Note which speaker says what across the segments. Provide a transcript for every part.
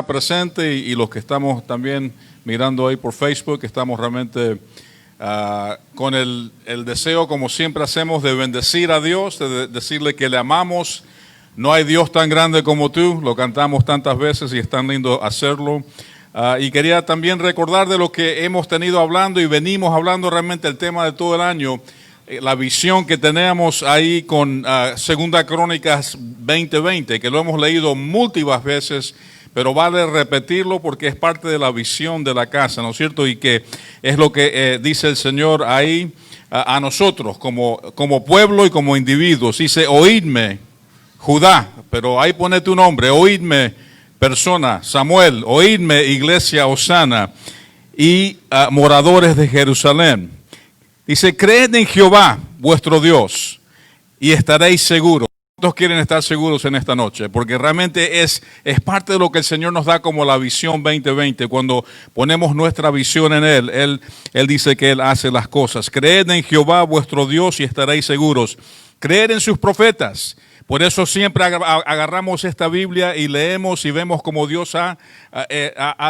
Speaker 1: presente y los que estamos también mirando ahí por Facebook, estamos realmente con el deseo, como siempre hacemos, de bendecir a Dios, de decirle que le amamos. No hay Dios tan grande como tú, lo cantamos tantas veces y es tan lindo hacerlo. Y quería también recordar de lo que hemos tenido hablando y venimos hablando realmente el tema de todo el año, la visión que tenemos ahí con Segunda Crónicas 20:20, que lo hemos leído múltiples veces, pero vale repetirlo porque es parte de la visión de la casa, ¿no es cierto? Y que es lo que dice el Señor ahí a nosotros como pueblo y como individuos. Dice, oídme, Judá, pero ahí pone tu nombre, oídme, persona, Samuel, oídme, iglesia Osana y moradores de Jerusalén. Dice, creed en Jehová, vuestro Dios, y estaréis seguros. ¿Cuántos quieren estar seguros en esta noche? Porque realmente es parte de lo que el Señor nos da como la visión 2020. Cuando ponemos nuestra visión en Él dice que Él hace las cosas. Creed en Jehová, vuestro Dios, y estaréis seguros. Creed en sus profetas. Por eso siempre agarramos esta Biblia y leemos y vemos cómo Dios ha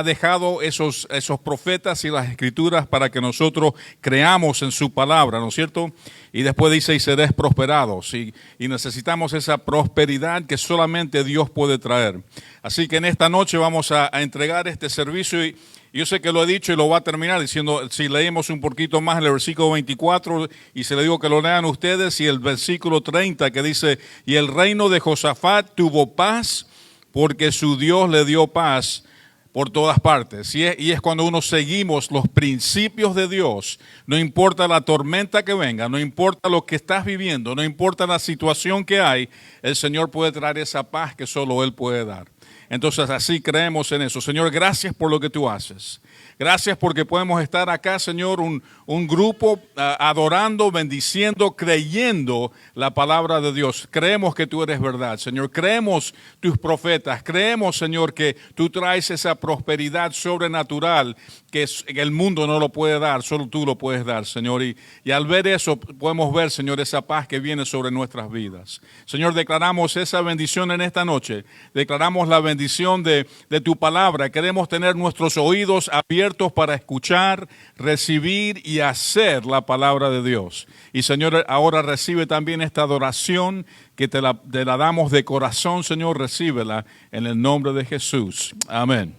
Speaker 1: dejado esos profetas y las escrituras para que nosotros creamos en su palabra, ¿no es cierto? Y después dice, y seréis prosperados. Y necesitamos esa prosperidad que solamente Dios puede traer. Así que en esta noche vamos a entregar este servicio y yo sé que lo he dicho y lo voy a terminar diciendo, si leemos un poquito más el versículo 24 y se le digo que lo lean ustedes, y el versículo 30 que dice, y el reino de Josafat tuvo paz porque su Dios le dio paz por todas partes. Y es cuando uno seguimos los principios de Dios, no importa la tormenta que venga, no importa lo que estás viviendo, no importa la situación que hay, el Señor puede traer esa paz que solo Él puede dar. Entonces así creemos en eso. Señor, gracias por lo que tú haces. Gracias porque podemos estar acá, Señor, un grupo adorando, bendiciendo, creyendo la palabra de Dios. Creemos que tú eres verdad, Señor. Creemos tus profetas. Creemos, Señor, que tú traes esa prosperidad sobrenatural que el mundo no lo puede dar, solo tú lo puedes dar, Señor. Y al ver eso, podemos ver, Señor, esa paz que viene sobre nuestras vidas. Señor, declaramos esa bendición en esta noche. Declaramos la bendición de tu palabra. Queremos tener nuestros oídos abiertos para escuchar, recibir y hacer la palabra de Dios. Y Señor, ahora recibe también esta adoración que te la damos de corazón, Señor, recíbela en el nombre de Jesús. Amén.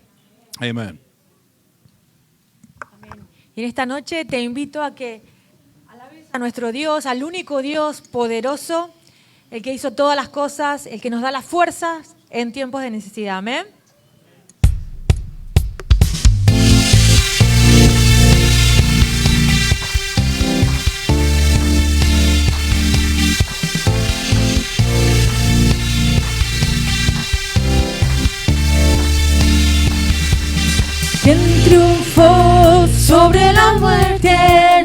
Speaker 1: Amén.
Speaker 2: Y en esta noche te invito a que alabes a nuestro Dios, al único Dios poderoso, el que hizo todas las cosas, el que nos da las fuerzas en tiempos de necesidad. Amén.
Speaker 3: ¿Quién triunfó sobre la muerte?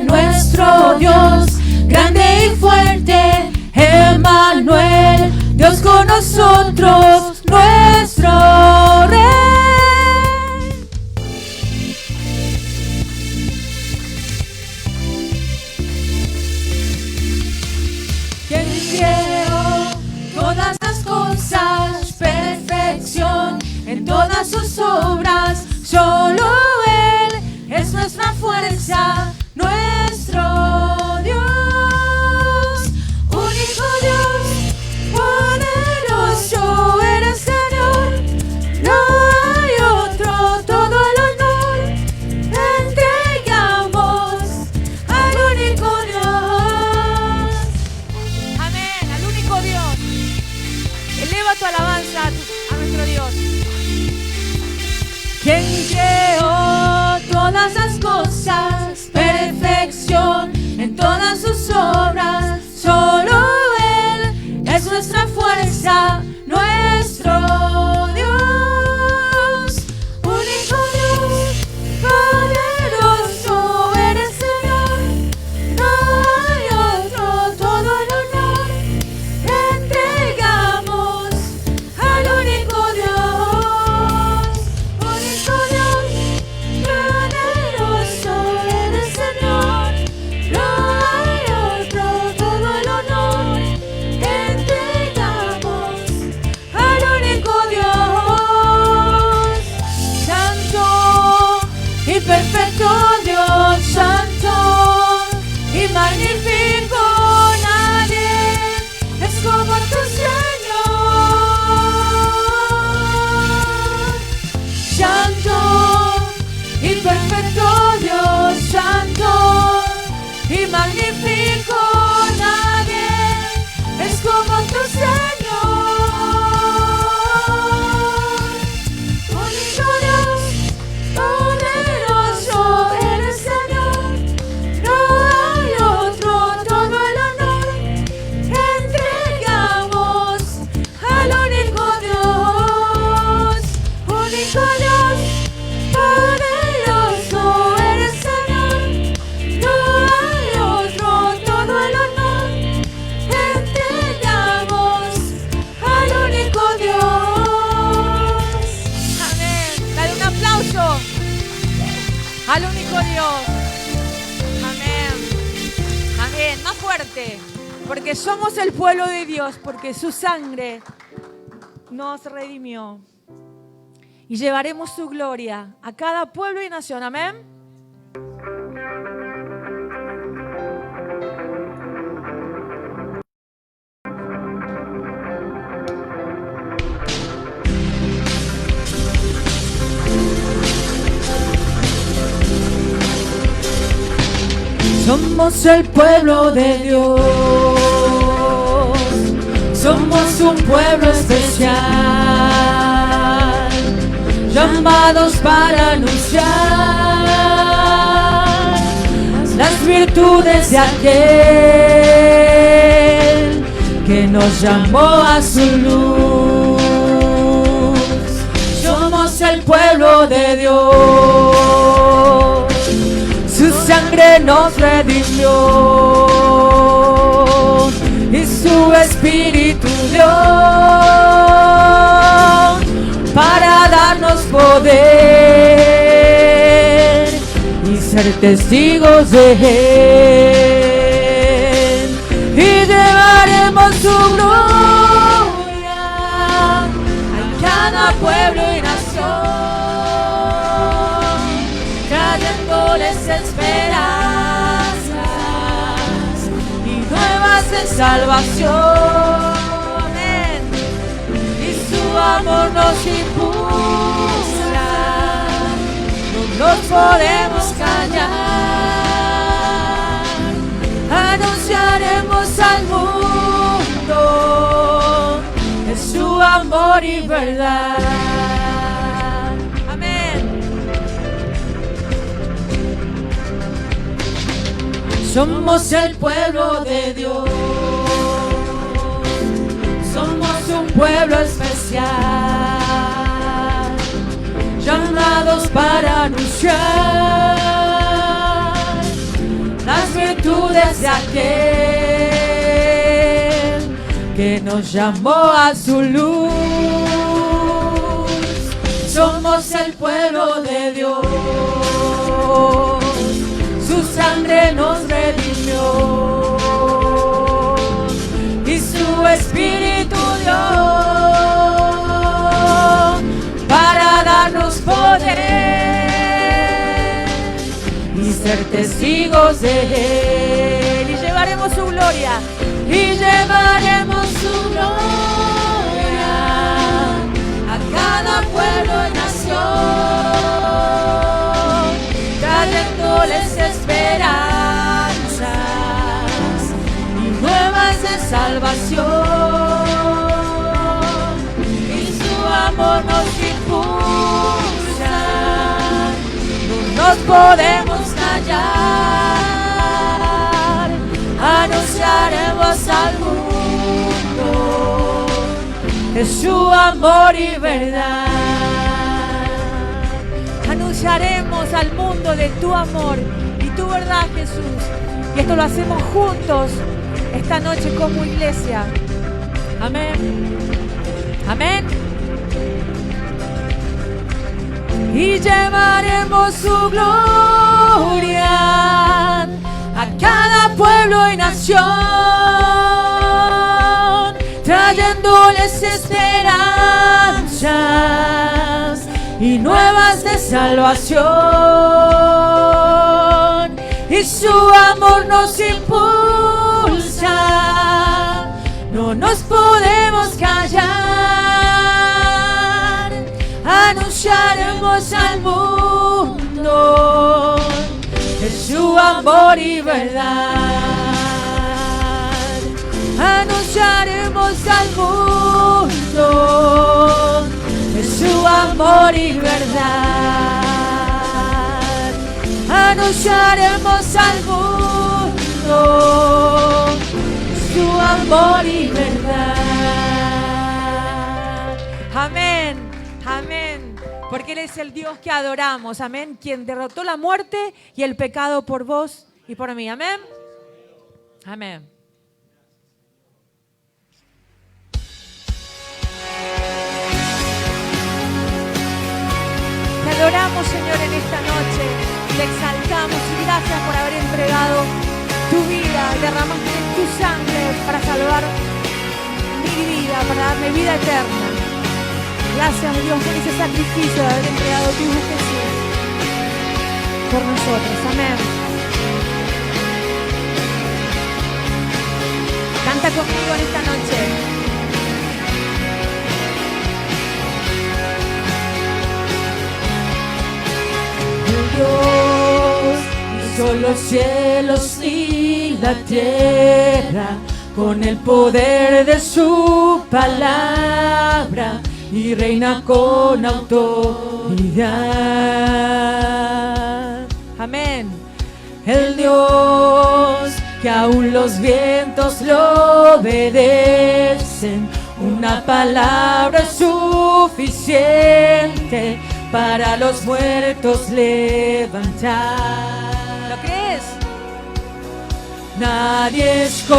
Speaker 3: Nuestro Dios, grande y fuerte, Emmanuel, Dios con nosotros, nuestro Rey. ¿Quién creó todas las cosas? Perfección en todas sus obras. Solo Él es nuestra fuerza, nuestro Dios, único Dios, poderoso eres Señor, no hay otro, todo el honor entregamos al único Dios.
Speaker 2: Amén, al único Dios. Eleva tu alabanza a nuestro Dios.
Speaker 3: ¿Quién creó todas las cosas? Perfección en todas sus obras. Solo Él es nuestra fuerza, nuestro Dios. Único Dios, poderoso eres Señor. No hay otro, todo el honor entregamos al único Dios. Dios. Dios, poderoso eres Señor. No hay otro, todo el honor entregamos al único Dios.
Speaker 2: Amén. Dale un aplauso al único Dios. Amén. Amén. Más fuerte. Porque somos el pueblo de Dios, porque su sangre nos redimió. Y llevaremos su gloria a cada pueblo y nación. Amén.
Speaker 3: Somos el pueblo de Dios, somos un pueblo especial, llamados para anunciar las virtudes de aquel que nos llamó a su luz. Somos el pueblo de Dios, su sangre nos redimió y su espíritu dio para darnos poder y ser testigos de Él. Y llevaremos su gloria a cada pueblo y nación, trayéndoles esperanzas y nuevas de salvación. Amén. Y su amor nos impulsa, no nos podemos callar, anunciaremos al mundo de su amor y verdad. Somos el pueblo de Dios, somos un pueblo especial, llamados para anunciar las virtudes de aquel que nos llamó a su luz. Somos el pueblo de Dios, su sangre nos redimió y su espíritu dio para darnos poder y ser testigos de Él. Y llevaremos su gloria, y llevaremos su gloria a cada pueblo y nación, trayéndoles esperanzas y nuevas de salvación. Y su amor nos impulsa, no nos podemos callar, anunciaremos al mundo de su amor y verdad.
Speaker 2: Anunciaremos al mundo de tu amor y tu verdad, Jesús. Y esto lo hacemos juntos esta noche como iglesia. Amén. Amén. Y llevaremos su gloria a cada pueblo y nación, trayéndoles esperanzas y nuevas de salvación. Y su amor nos impulsa, no nos podemos callar, anunciaremos al mundo de su amor y verdad. Anunciaremos al mundo de su amor y verdad. Anunciaremos al mundo su amor y verdad. Amén. Amén. Porque Él es el Dios que adoramos, amén, quien derrotó la muerte y el pecado por vos y por mí, amén. Amén. Te adoramos, Señor, en esta noche. Te exaltamos y gracias por haber entregado tu vida y derramaste tu sangre para salvar mi vida, para darme vida eterna. Gracias, Dios, por ese sacrificio de haber entregado tu Hijo Jesús por nosotros. Amén. Canta conmigo en esta noche.
Speaker 3: Dios hizo los cielos y la tierra con el poder de su palabra y reina con autoridad.
Speaker 2: Amén.
Speaker 3: El Dios que aún los vientos lo obedecen, una palabra es suficiente para los muertos levantar.
Speaker 2: ¿Lo crees?
Speaker 3: Nadie es como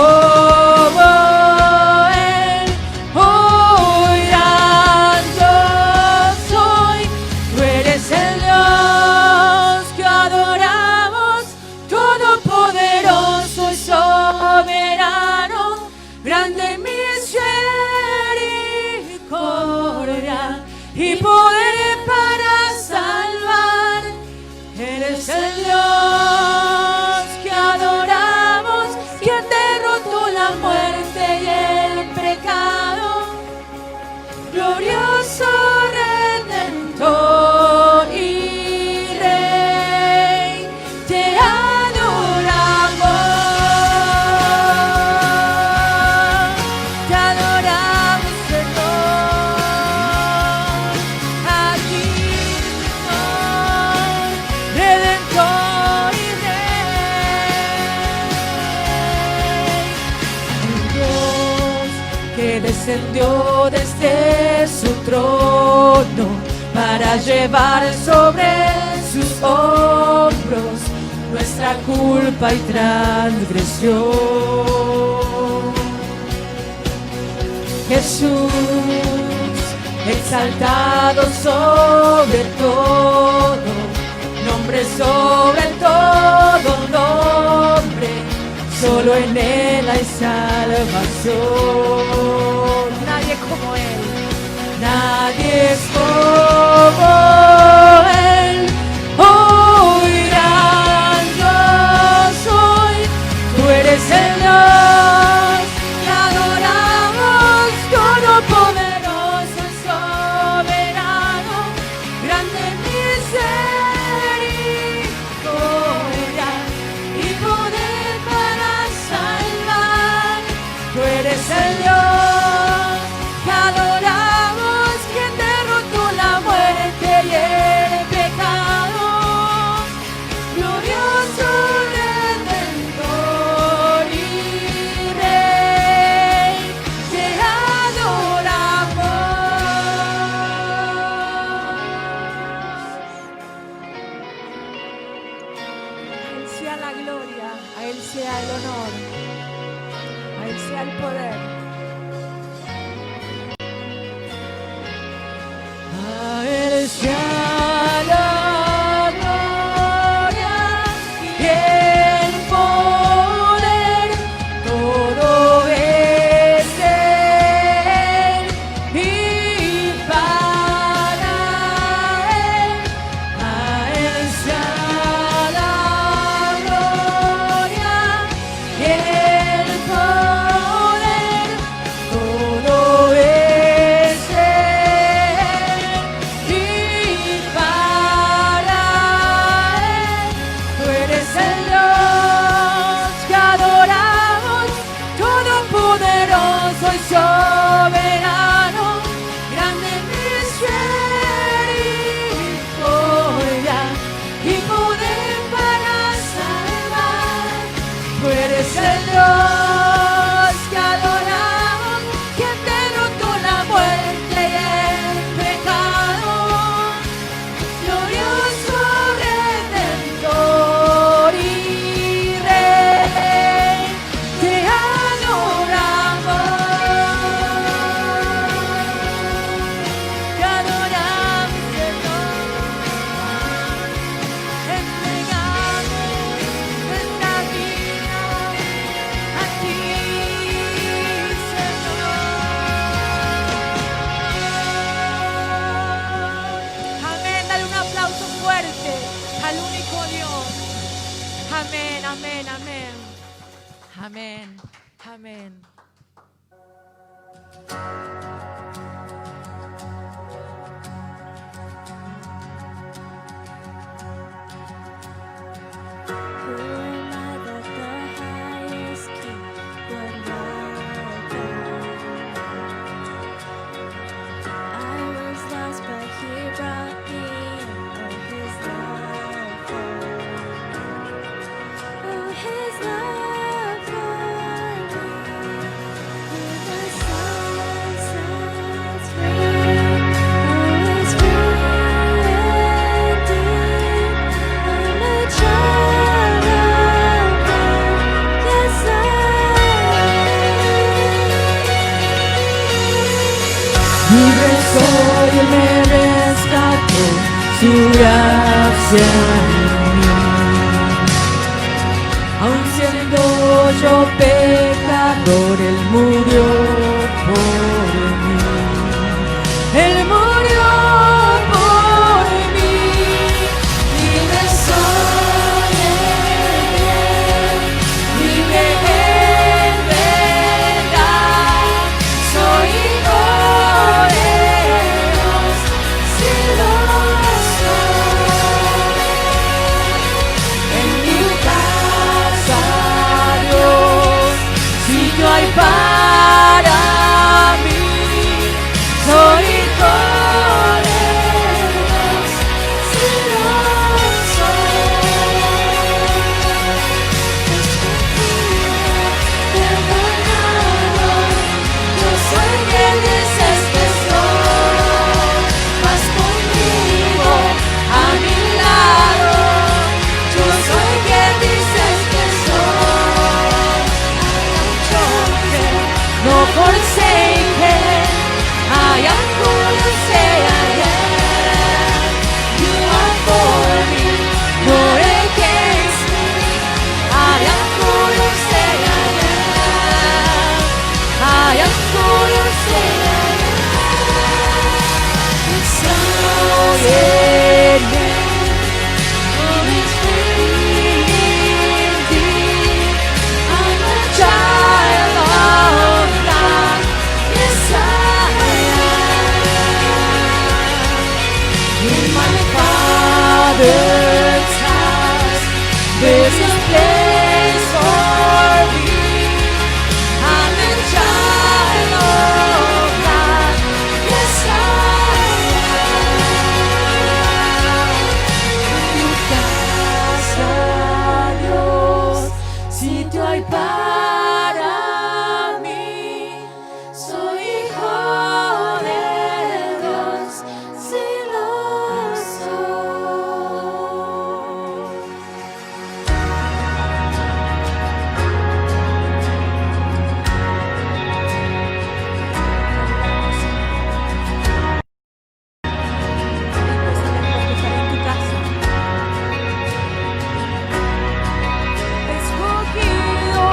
Speaker 3: Él. Oirán, yo soy. Tú eres el Dios que adoramos, todopoderoso y soberano, grande en misericordia y poder para salvar. Eres el Dios que adoramos, quien derrotó la muerte y el pecado, glorioso Redentor y Rey. Te adoramos, Señor, a ti, Señor, Redentor y Rey. El Dios que descendió desde su trono para llevar sobre sus hombros nuestra culpa y transgresión. Jesús, exaltado sobre todo, nombre sobre todo nombre, solo en Él hay salvación.
Speaker 2: Nadie como Él.
Speaker 3: Nadie es como Él. Oirán, yo soy. Tú eres el Dios que adoramos, todopoderoso y soberano, grande en misericordia y poder para salvar. Tú eres el Dios que adoramos, quien derrotó la muerte y el pecado, glorioso Redentor y Rey. Te adoramos.
Speaker 2: A Él sea la gloria, a Él sea el honor, a Él sea el poder.
Speaker 3: A Él sea la gloria y el poder, todo es de Él y para Él. A Él sea la gloria y el poder,
Speaker 2: Amén, amén, amén. Amén, amén.
Speaker 3: Who am I that the highest king would welcome? I was lost, but he brought me in. Oh, his love for me. Oh, his love for me. Who the Son sets free. Oh, is free indeed. I'm a child of God. Yes, I am.
Speaker 4: Libre soy, Él me rescató, su gracia en mí. Aun siendo yo pecador, Él murió por mí. Él murió por mí. Libre soy en Él, libre en verdad. Soy hijo de Dios, si lo soy. En mi casa, Dios, sitio hay para mí. Soy hijo de Dios, si lo soy. Perdonado, yo soy quien dices que soy. Vas conmigo a mi lado. Yo soy quien dices que soy. I am chosen, no forsaken. I am who you say I am. You are for me, not against me. I am who you say I am. I am who you say I am. Soy en Él, who is free indeed. I'm a child of God. Yes, I am. In my Father's house, there's a place for me. I'm a child of God. Yes, I am. En tu casa, Dios, sitio hay para mí. Soy hijo de Dios, si lo soy.
Speaker 2: En tu casa. Escogido,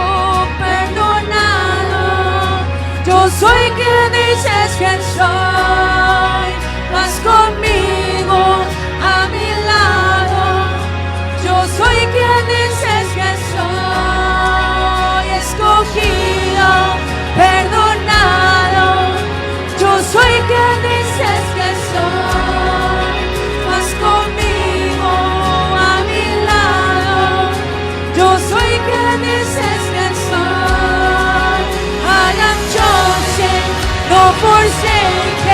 Speaker 2: perdonado, yo soy quien dices que soy. Vas conmigo a mi lado. Yo soy quien dices que soy. Escogido, perdonado, yo soy quien dices que soy. Vas conmigo a mi lado. Yo soy quien dices que soy. I am chosen, no forsaken.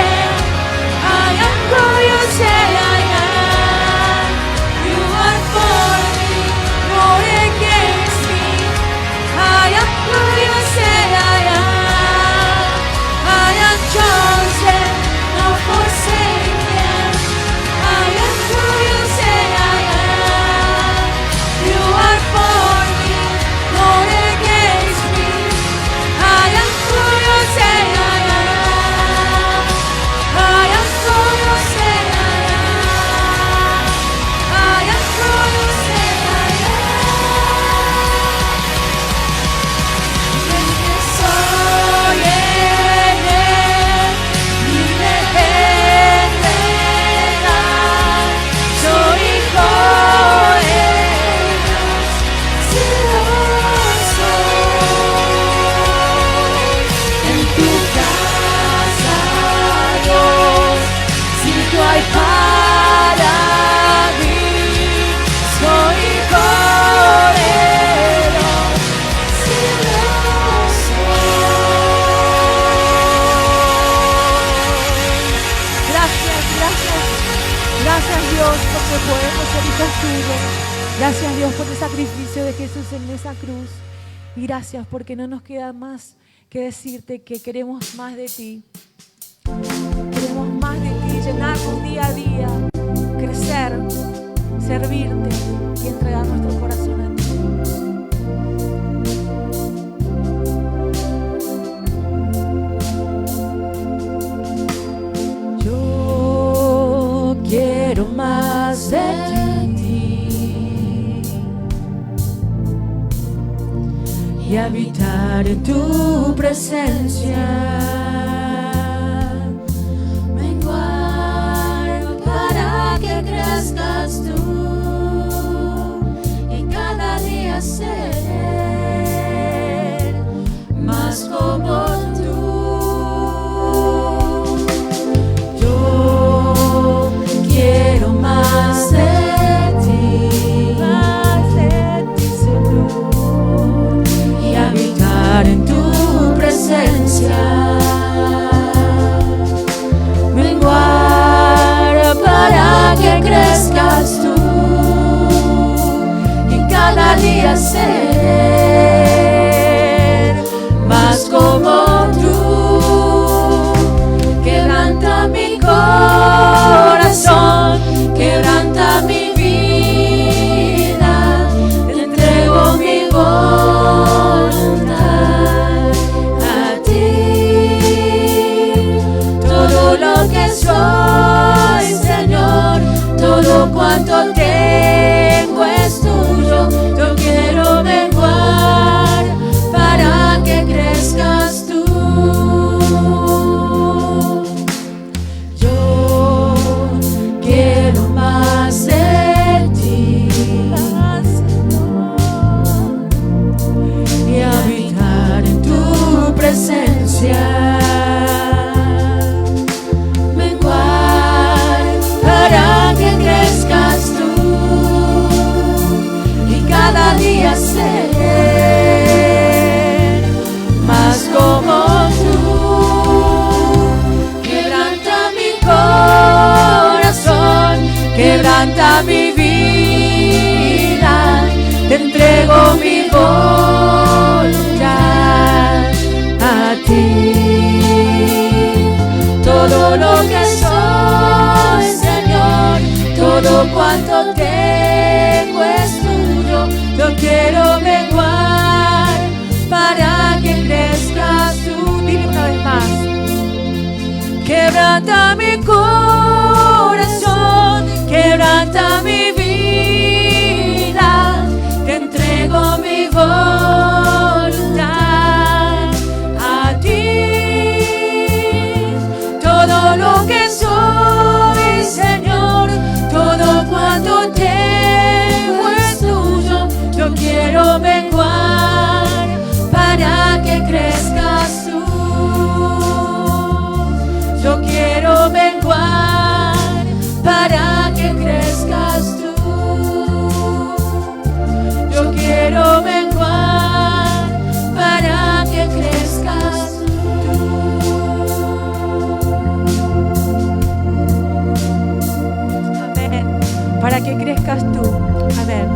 Speaker 2: Dios porque podemos ser hijos tuyos. Gracias Dios por el sacrificio de Jesús en esa cruz. Y gracias porque no nos queda más que decirte que queremos más de ti. Queremos más de ti, llenarnos día a día, crecer, servirte y entregar nuestro corazón a ti.
Speaker 4: Yo quiero más de ti y habitar en tu presencia. Menguar para que crezcas tú y cada día ser más como tú. Yo quiero más de ti, Señor, y habitar en tu presencia. Menguar para que crezcas tú y cada día ser más como tú. Quebranta mi corazón, quebranta mi vida, te entrego mi voluntad a ti. Todo lo que soy, Señor, todo cuanto tengo es tuyo. Yo quiero menguar para que crezcas tú. Yo quiero más de ti y habitar en tu presencia. Menguar para que crezcas tú y cada día ser más como tú. Quebranta mi corazón, quebranta mi vida, te entrego mi voluntad a ti. Todo lo que soy, Señor, todo cuanto tengo es tuyo. Yo quiero menguar para que crezcas tú. Dile una vez más. Quebranta mi corazón, quebranta mi vida, te entrego mi voluntad a ti. Todo lo que soy, Señor, todo cuanto tengo es tuyo. Yo quiero menguar para que crezcas tú. Yo quiero menguar para que crezcas tú. Yo quiero menguar para que crezcas tú.
Speaker 2: Amén. Para que crezcas tú. Amén.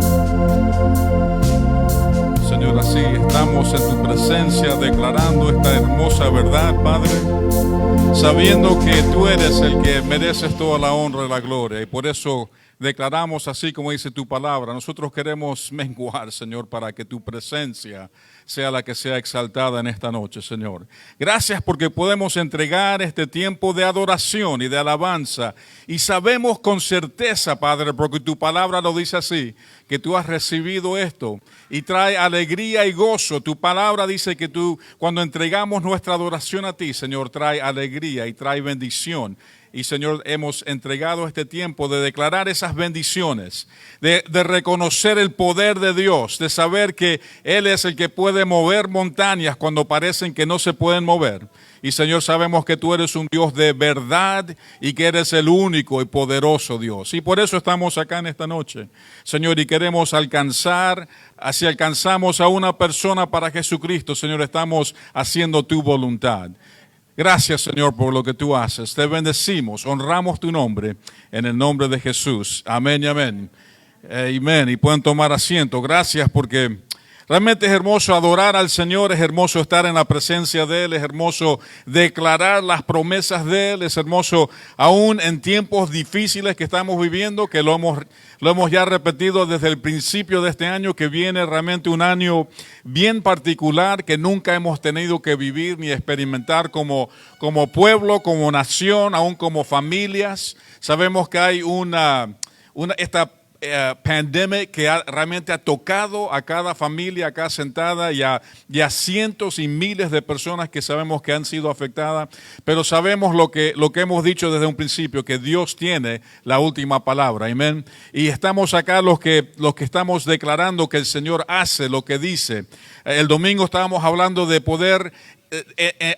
Speaker 1: Señor, así estamos en tu presencia declarando esta hermosa verdad, Padre, sabiendo que tú eres el que mereces toda la honra y la gloria, y por eso declaramos así como dice tu palabra. Nosotros queremos menguar, Señor, para que tu presencia sea la que sea exaltada en esta noche, Señor. Gracias porque podemos entregar este tiempo de adoración y de alabanza, y sabemos con certeza, Padre, porque tu palabra lo dice así, que tú has recibido esto y trae alegría y gozo. Tu palabra dice que tú, cuando entregamos nuestra adoración a ti, Señor, trae alegría y trae bendición. Y Señor, hemos entregado este tiempo de declarar esas bendiciones, de reconocer el poder de Dios, de saber que Él es el que puede mover montañas cuando parecen que no se pueden mover. Y Señor, sabemos que tú eres un Dios de verdad y que eres el único y poderoso Dios. Y por eso estamos acá en esta noche, Señor, y queremos alcanzar, si alcanzamos a una persona para Jesucristo, Señor, estamos haciendo tu voluntad. Gracias, Señor, por lo que tú haces. Te bendecimos, honramos tu nombre en el nombre de Jesús. Amén y amén. Amén. Y pueden tomar asiento. Gracias porque realmente es hermoso adorar al Señor, es hermoso estar en la presencia de Él, es hermoso declarar las promesas de Él, es hermoso aún en tiempos difíciles que estamos viviendo, que lo hemos ya repetido desde el principio de este año, que viene realmente un año bien particular que nunca hemos tenido que vivir ni experimentar como pueblo, como nación, aún como familias. Sabemos que hay esta pandemia que realmente ha tocado a cada familia acá sentada y a cientos y miles de personas que sabemos que han sido afectadas, pero sabemos lo que hemos dicho desde un principio, que Dios tiene la última palabra, amén. Y estamos acá los que estamos declarando que el Señor hace lo que dice. El domingo estábamos hablando de poder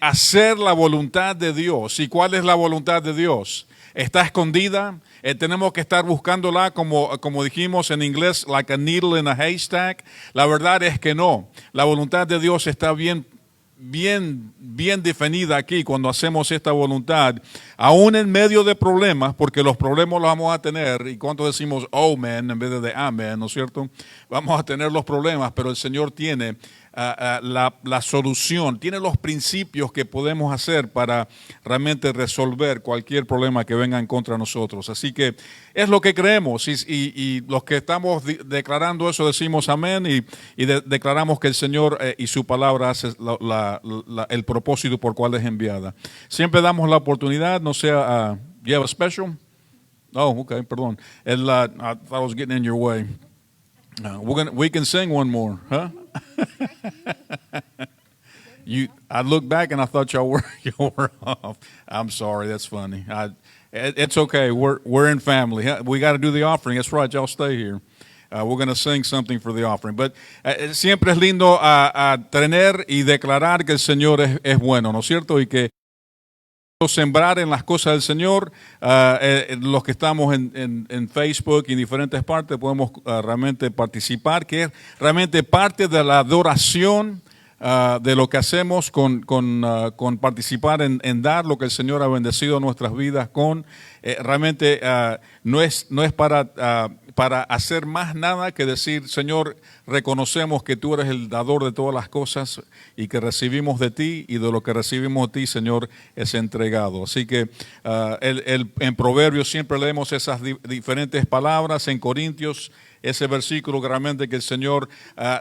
Speaker 1: hacer la voluntad de Dios. ¿Y cuál es la voluntad de Dios? Está escondida. Tenemos que estar buscándola como dijimos en inglés, like a needle in a haystack. La verdad es que no. La voluntad de Dios está bien definida aquí cuando hacemos esta voluntad, aún en medio de problemas, porque los problemas los vamos a tener. ¿Y cuánto decimos oh man en vez de amen? ¿No es cierto? Vamos a tener los problemas, pero el Señor tiene la solución, tiene los principios que podemos hacer para realmente resolver cualquier problema que venga en contra de nosotros. Así que es lo que creemos y los que estamos declarando eso decimos amén y declaramos que el Señor y su palabra hace el propósito por cual es enviada. Siempre damos la oportunidad, no sé, you have a special? Oh, okay, perdón. I thought I was getting in your way. We can sing one more, huh? I looked back and I thought y'all were off. I'm sorry, that's funny. It's okay. We're in family. We got to do the offering. That's right. Y'all stay here. We're going to sing something for the offering. But siempre es lindo tener y declarar que el Señor es bueno, ¿no es cierto? Y que sembrar en las cosas del Señor. Los que estamos en Facebook y en diferentes partes podemos realmente participar, que es realmente parte de la adoración de lo que hacemos con participar en dar lo que el Señor ha bendecido nuestras vidas con. Realmente no es para hacer más nada que decir, Señor, reconocemos que tú eres el dador de todas las cosas y que recibimos de ti, y de lo que recibimos de ti, Señor, es entregado. Así que en Proverbios siempre leemos esas diferentes palabras. En Corintios, ese versículo realmente que el Señor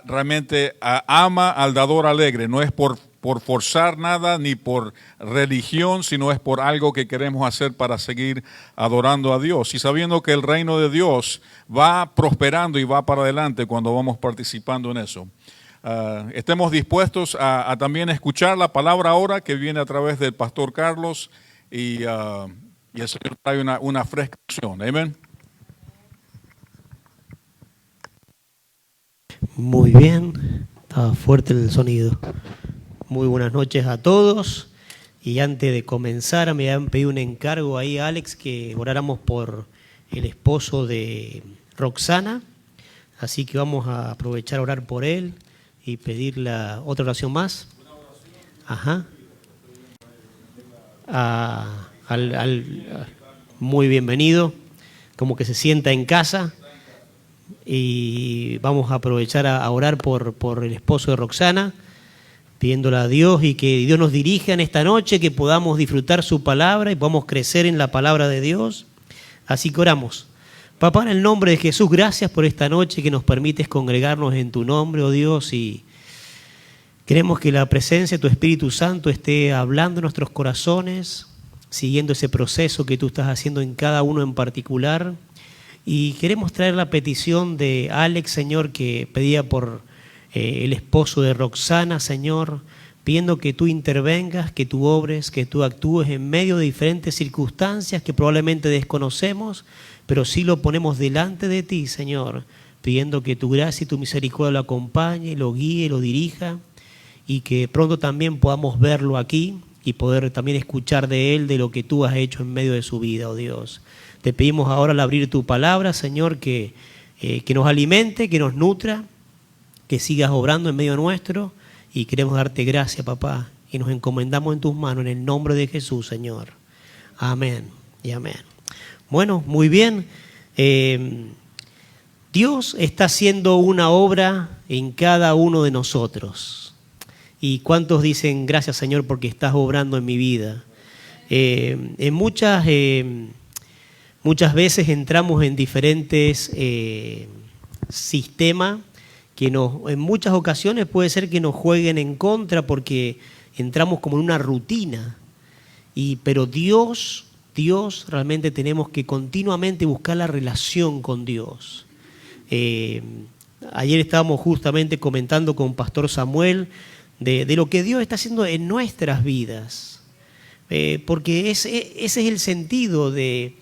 Speaker 1: realmente ama al dador alegre. No es por forzar nada ni por religión, sino es por algo que queremos hacer para seguir adorando a Dios y sabiendo que el reino de Dios va prosperando y va para adelante cuando vamos participando en eso. Estemos dispuestos a también escuchar la palabra ahora que viene a través del pastor Carlos y el Señor trae una fresca acción. Amén.
Speaker 5: Muy bien, estaba fuerte el sonido. Muy buenas noches a todos. Y antes de comenzar, me habían pedido un encargo ahí, Alex, que oráramos por el esposo de Roxana. Así que vamos a aprovechar a orar por él y pedir la otra oración más. Ajá. Muy bienvenido, como que se sienta en casa. Y vamos a aprovechar a orar por el esposo de Roxana, pidiéndole a Dios y que Dios nos dirija en esta noche, que podamos disfrutar su palabra y podamos crecer en la palabra de Dios. Así que oramos. Papá, en el nombre de Jesús, gracias por esta noche que nos permites congregarnos en tu nombre, oh Dios, y queremos que la presencia de tu Espíritu Santo esté hablando en nuestros corazones, siguiendo ese proceso que tú estás haciendo en cada uno en particular. Y queremos traer la petición de Alex, Señor, que pedía por el esposo de Roxana, Señor, pidiendo que tú intervengas, que tú obres, que tú actúes en medio de diferentes circunstancias que probablemente desconocemos, pero sí lo ponemos delante de ti, Señor, pidiendo que tu gracia y tu misericordia lo acompañe, lo guíe, lo dirija, y que pronto también podamos verlo aquí y poder también escuchar de él, de lo que tú has hecho en medio de su vida, oh Dios. Te pedimos ahora al abrir tu palabra, Señor, que nos alimente, que nos nutra, que sigas obrando en medio nuestro, y queremos darte gracias, papá, y nos encomendamos en tus manos en el nombre de Jesús, Señor. Amén y amén. Bueno, muy bien. Dios está haciendo una obra en cada uno de nosotros. ¿Y cuántos dicen, gracias, Señor, porque estás obrando en mi vida? En muchas veces entramos en diferentes sistemas que en muchas ocasiones puede ser que nos jueguen en contra porque entramos como en una rutina. Pero Dios realmente tenemos que continuamente buscar la relación con Dios. Ayer estábamos justamente comentando con Pastor Samuel de lo que Dios está haciendo en nuestras vidas. Porque ese es el sentido de,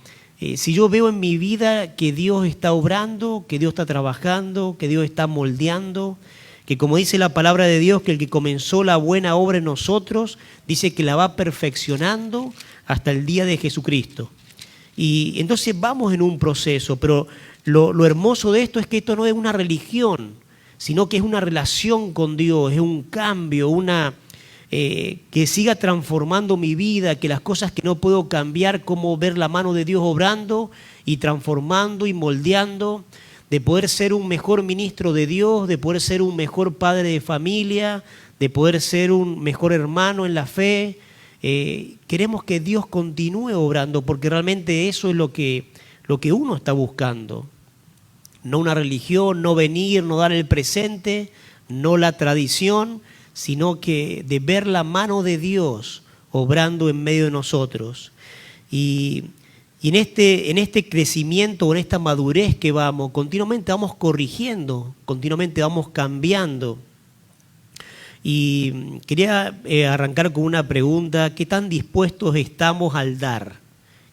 Speaker 5: si yo veo en mi vida que Dios está obrando, que Dios está trabajando, que Dios está moldeando, que como dice la palabra de Dios, que el que comenzó la buena obra en nosotros, dice que la va perfeccionando hasta el día de Jesucristo. Y entonces vamos en un proceso, pero lo hermoso de esto es que esto no es una religión, sino que es una relación con Dios, es un cambio, que siga transformando mi vida, que las cosas que no puedo cambiar, como ver la mano de Dios obrando y transformando y moldeando, de poder ser un mejor ministro de Dios, de poder ser un mejor padre de familia, de poder ser un mejor hermano en la fe. Queremos que Dios continúe obrando porque realmente eso es lo que uno está buscando. No una religión, no venir, no dar el presente, no la tradición, sino que de ver la mano de Dios obrando en medio de nosotros. Y en este crecimiento, en esta madurez que vamos, continuamente vamos corrigiendo, continuamente vamos cambiando. Y quería arrancar con una pregunta: ¿qué tan dispuestos estamos al dar?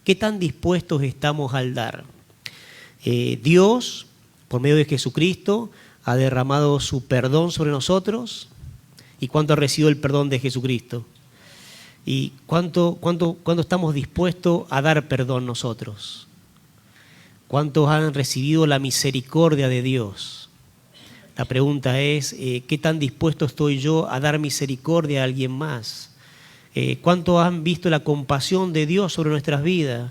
Speaker 5: ¿Qué tan dispuestos estamos al dar? Dios, por medio de Jesucristo, ha derramado su perdón sobre nosotros. ¿Y cuánto ha recibido el perdón de Jesucristo? ¿Y cuánto estamos dispuestos a dar perdón nosotros? ¿Cuántos han recibido la misericordia de Dios? La pregunta es, ¿qué tan dispuesto estoy yo a dar misericordia a alguien más? ¿Cuántos han visto la compasión de Dios sobre nuestras vidas?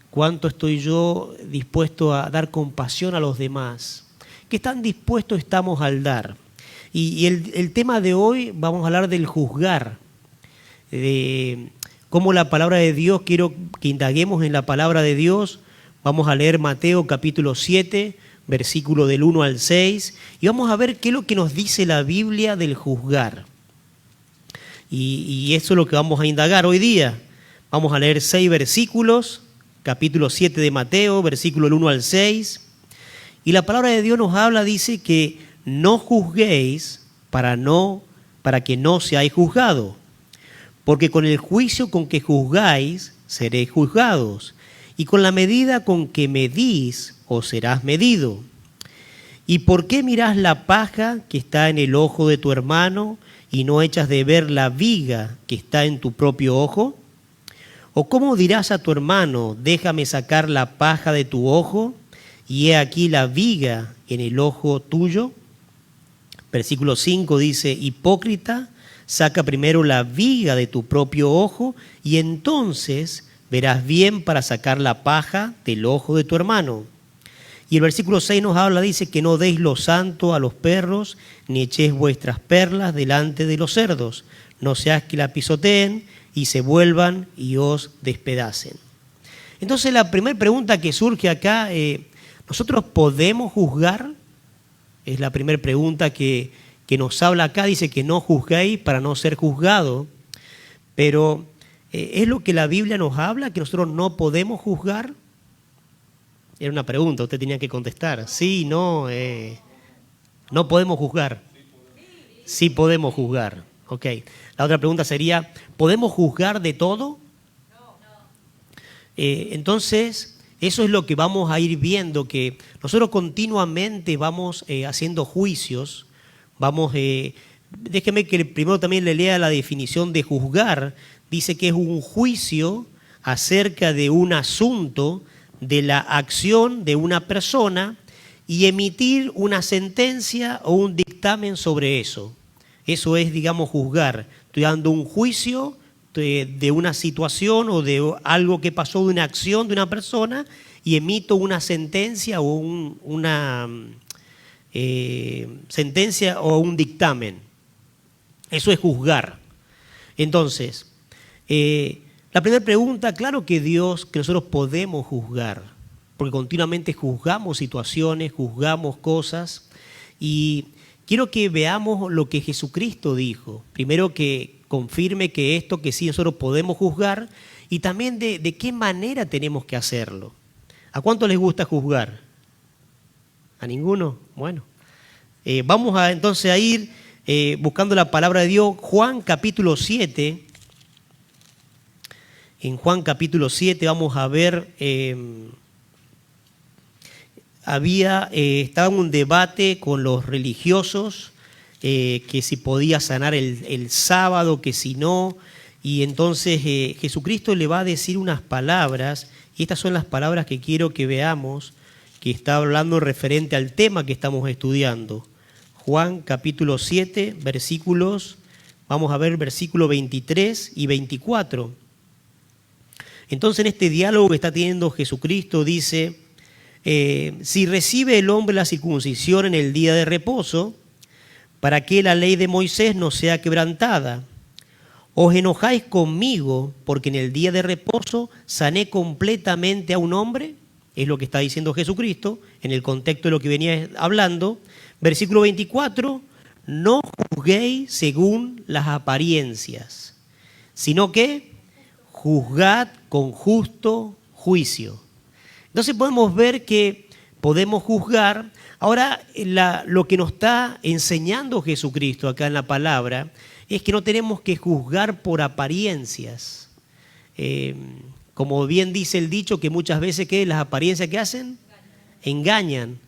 Speaker 5: ¿Cuánto estoy yo dispuesto a dar compasión a los demás? ¿Qué tan dispuestos estamos al dar? Y el tema de hoy vamos a hablar del juzgar, de cómo la palabra de Dios, quiero que indaguemos en la palabra de Dios. Vamos a leer Mateo capítulo 7, versículo del 1 al 6, y vamos a ver qué es lo que nos dice la Biblia del juzgar. Y eso es lo que vamos a indagar hoy día. Vamos a leer 6 versículos, capítulo 7 de Mateo, versículo del 1 al 6, y la palabra de Dios nos habla, dice que no juzguéis para que no seáis juzgados, porque con el juicio con que juzgáis seréis juzgados, y con la medida con que medís os serás medido. ¿Y por qué mirás la paja que está en el ojo de tu hermano y no echas de ver la viga que está en tu propio ojo? ¿O cómo dirás a tu hermano, déjame sacar la paja de tu ojo, y he aquí la viga en el ojo tuyo? Versículo 5 dice, hipócrita, saca primero la viga de tu propio ojo, y entonces verás bien para sacar la paja del ojo de tu hermano. Y el versículo 6 nos habla, dice, que no deis lo santo a los perros, ni echéis vuestras perlas delante de los cerdos, no seas que la pisoteen y se vuelvan y os despedacen. Entonces la primera pregunta que surge acá, ¿nosotros podemos juzgar? Es la primera pregunta que nos habla acá. Dice que no juzguéis para no ser juzgado. Pero ¿es lo que la Biblia nos habla, que nosotros no podemos juzgar? Era una pregunta, usted tenía que contestar. Sí, no, no podemos juzgar. Sí podemos juzgar. Ok. La otra pregunta sería, ¿podemos juzgar de todo? Entonces, eso es lo que vamos a ir viendo, que nosotros continuamente vamos haciendo juicios. Déjeme que primero también le lea la definición de juzgar. Dice que es un juicio acerca de un asunto, de la acción de una persona, y emitir una sentencia o un dictamen sobre eso. Eso es, digamos, juzgar. estoy dando un juicio de una situación o de algo que pasó, de una acción de una persona, y emito una sentencia o una sentencia o un dictamen. Eso es juzgar. Entonces, la primera pregunta, claro que nosotros podemos juzgar, porque continuamente juzgamos situaciones, juzgamos cosas, y quiero que veamos lo que Jesucristo dijo. Primero que confirme que sí nosotros podemos juzgar, y también de qué manera tenemos que hacerlo. ¿A cuánto les gusta juzgar? ¿A ninguno? Bueno, vamos entonces a ir buscando la palabra de Dios. Juan capítulo 7. En Juan capítulo 7 vamos a ver, estaba un debate con los religiosos, que si podía sanar el sábado, que si no, y entonces Jesucristo le va a decir unas palabras, y estas son las palabras que quiero que veamos, que está hablando referente al tema que estamos estudiando. Juan capítulo 7, vamos a ver versículos 23 y 24. Entonces en este diálogo que está teniendo Jesucristo dice, si recibe el hombre la circuncisión en el día de reposo, para que la ley de Moisés no sea quebrantada. ¿Os enojáis conmigo porque en el día de reposo sané completamente a un hombre? Es lo que está diciendo Jesucristo en el contexto de lo que venía hablando. Versículo 24, no juzguéis según las apariencias, sino que juzgad con justo juicio. Entonces podemos ver que podemos juzgar. Ahora, lo que nos está enseñando Jesucristo acá en la palabra es que no tenemos que juzgar por apariencias. Como bien dice el dicho, que muchas veces ¿qué? Las apariencias ¿qué hacen? Engañan.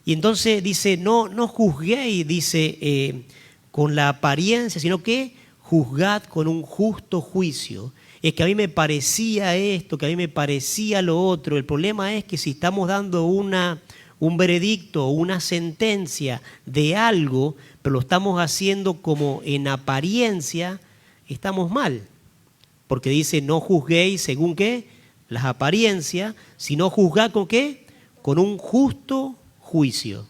Speaker 5: Y entonces dice, no juzguéis, dice, con la apariencia, sino que juzgad con un justo juicio. Es que a mí me parecía esto, que a mí me parecía lo otro. El problema es que si estamos dando un veredicto o una sentencia de algo, pero lo estamos haciendo como en apariencia, estamos mal. Porque dice, no juzguéis según qué, las apariencias, sino juzgad con qué, con un justo juicio.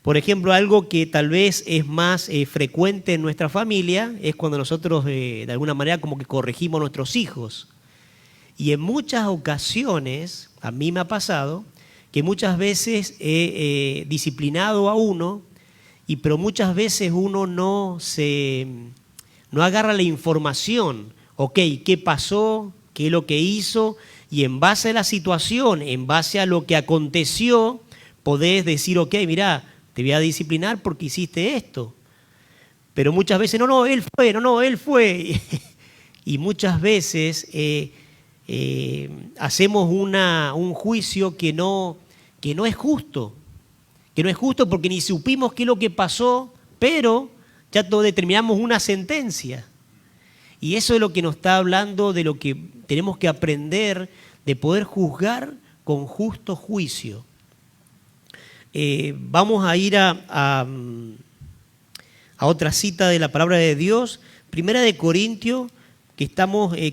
Speaker 5: Por ejemplo, algo que tal vez es más frecuente en nuestra familia es cuando nosotros de alguna manera como que corregimos a nuestros hijos. Y en muchas ocasiones, a mí me ha pasado, que muchas veces he disciplinado a uno, pero muchas veces uno no agarra la información. Ok, ¿qué pasó? ¿Qué es lo que hizo? Y en base a la situación, en base a lo que aconteció, podés decir, ok, mirá, te voy a disciplinar porque hiciste esto. Pero muchas veces, él fue. Y muchas veces hacemos un juicio que no es justo. Que no es justo porque ni supimos qué es lo que pasó, pero ya determinamos una sentencia. Y eso es lo que nos está hablando de lo que tenemos que aprender, de poder juzgar con justo juicio. Vamos a ir a otra cita de la palabra de Dios, Primera de Corintios, que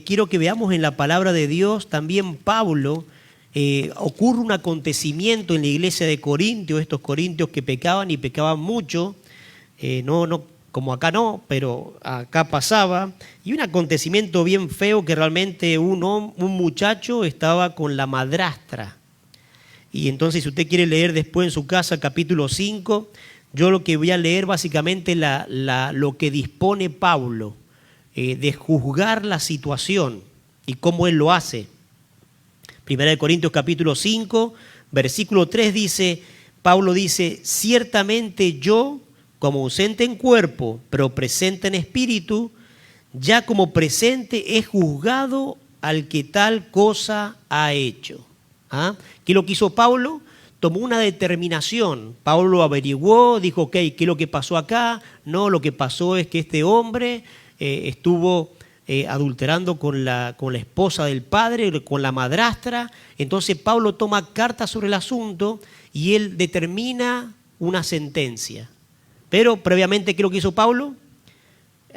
Speaker 5: quiero que veamos en la palabra de Dios. También Pablo, ocurre un acontecimiento en la iglesia de Corintios, estos corintios que pecaban y pecaban mucho, no como acá no, pero acá pasaba, y un acontecimiento bien feo que realmente un muchacho estaba con la madrastra. Y entonces si usted quiere leer después en su casa capítulo 5, yo lo que voy a leer básicamente lo que dispone Pablo de juzgar la situación y cómo él lo hace. Primera de Corintios capítulo 5, versículo 3 dice, Pablo dice, ciertamente yo, como ausente en cuerpo, pero presente en espíritu, ya como presente he juzgado al que tal cosa ha hecho. ¿Qué es lo que hizo Pablo? Tomó una determinación. Pablo averiguó, dijo, ok, ¿qué es lo que pasó acá? No, lo que pasó es que este hombre estuvo adulterando con la esposa del padre, con la madrastra. Entonces Pablo toma cartas sobre el asunto y él determina una sentencia. Pero previamente, ¿qué es lo que hizo Pablo?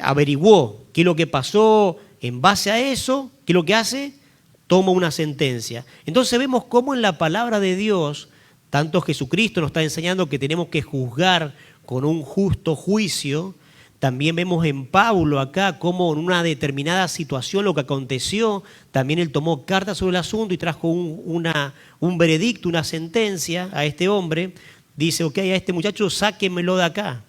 Speaker 5: averiguó qué es lo que pasó, en base a eso, ¿qué es lo que hace? Toma una sentencia. Entonces vemos cómo en la palabra de Dios, tanto Jesucristo nos está enseñando que tenemos que juzgar con un justo juicio. También vemos en Pablo acá cómo en una determinada situación, lo que aconteció, también él tomó cartas sobre el asunto y trajo un veredicto, una sentencia a este hombre. Dice, ok, a este muchacho sáquenmelo de acá.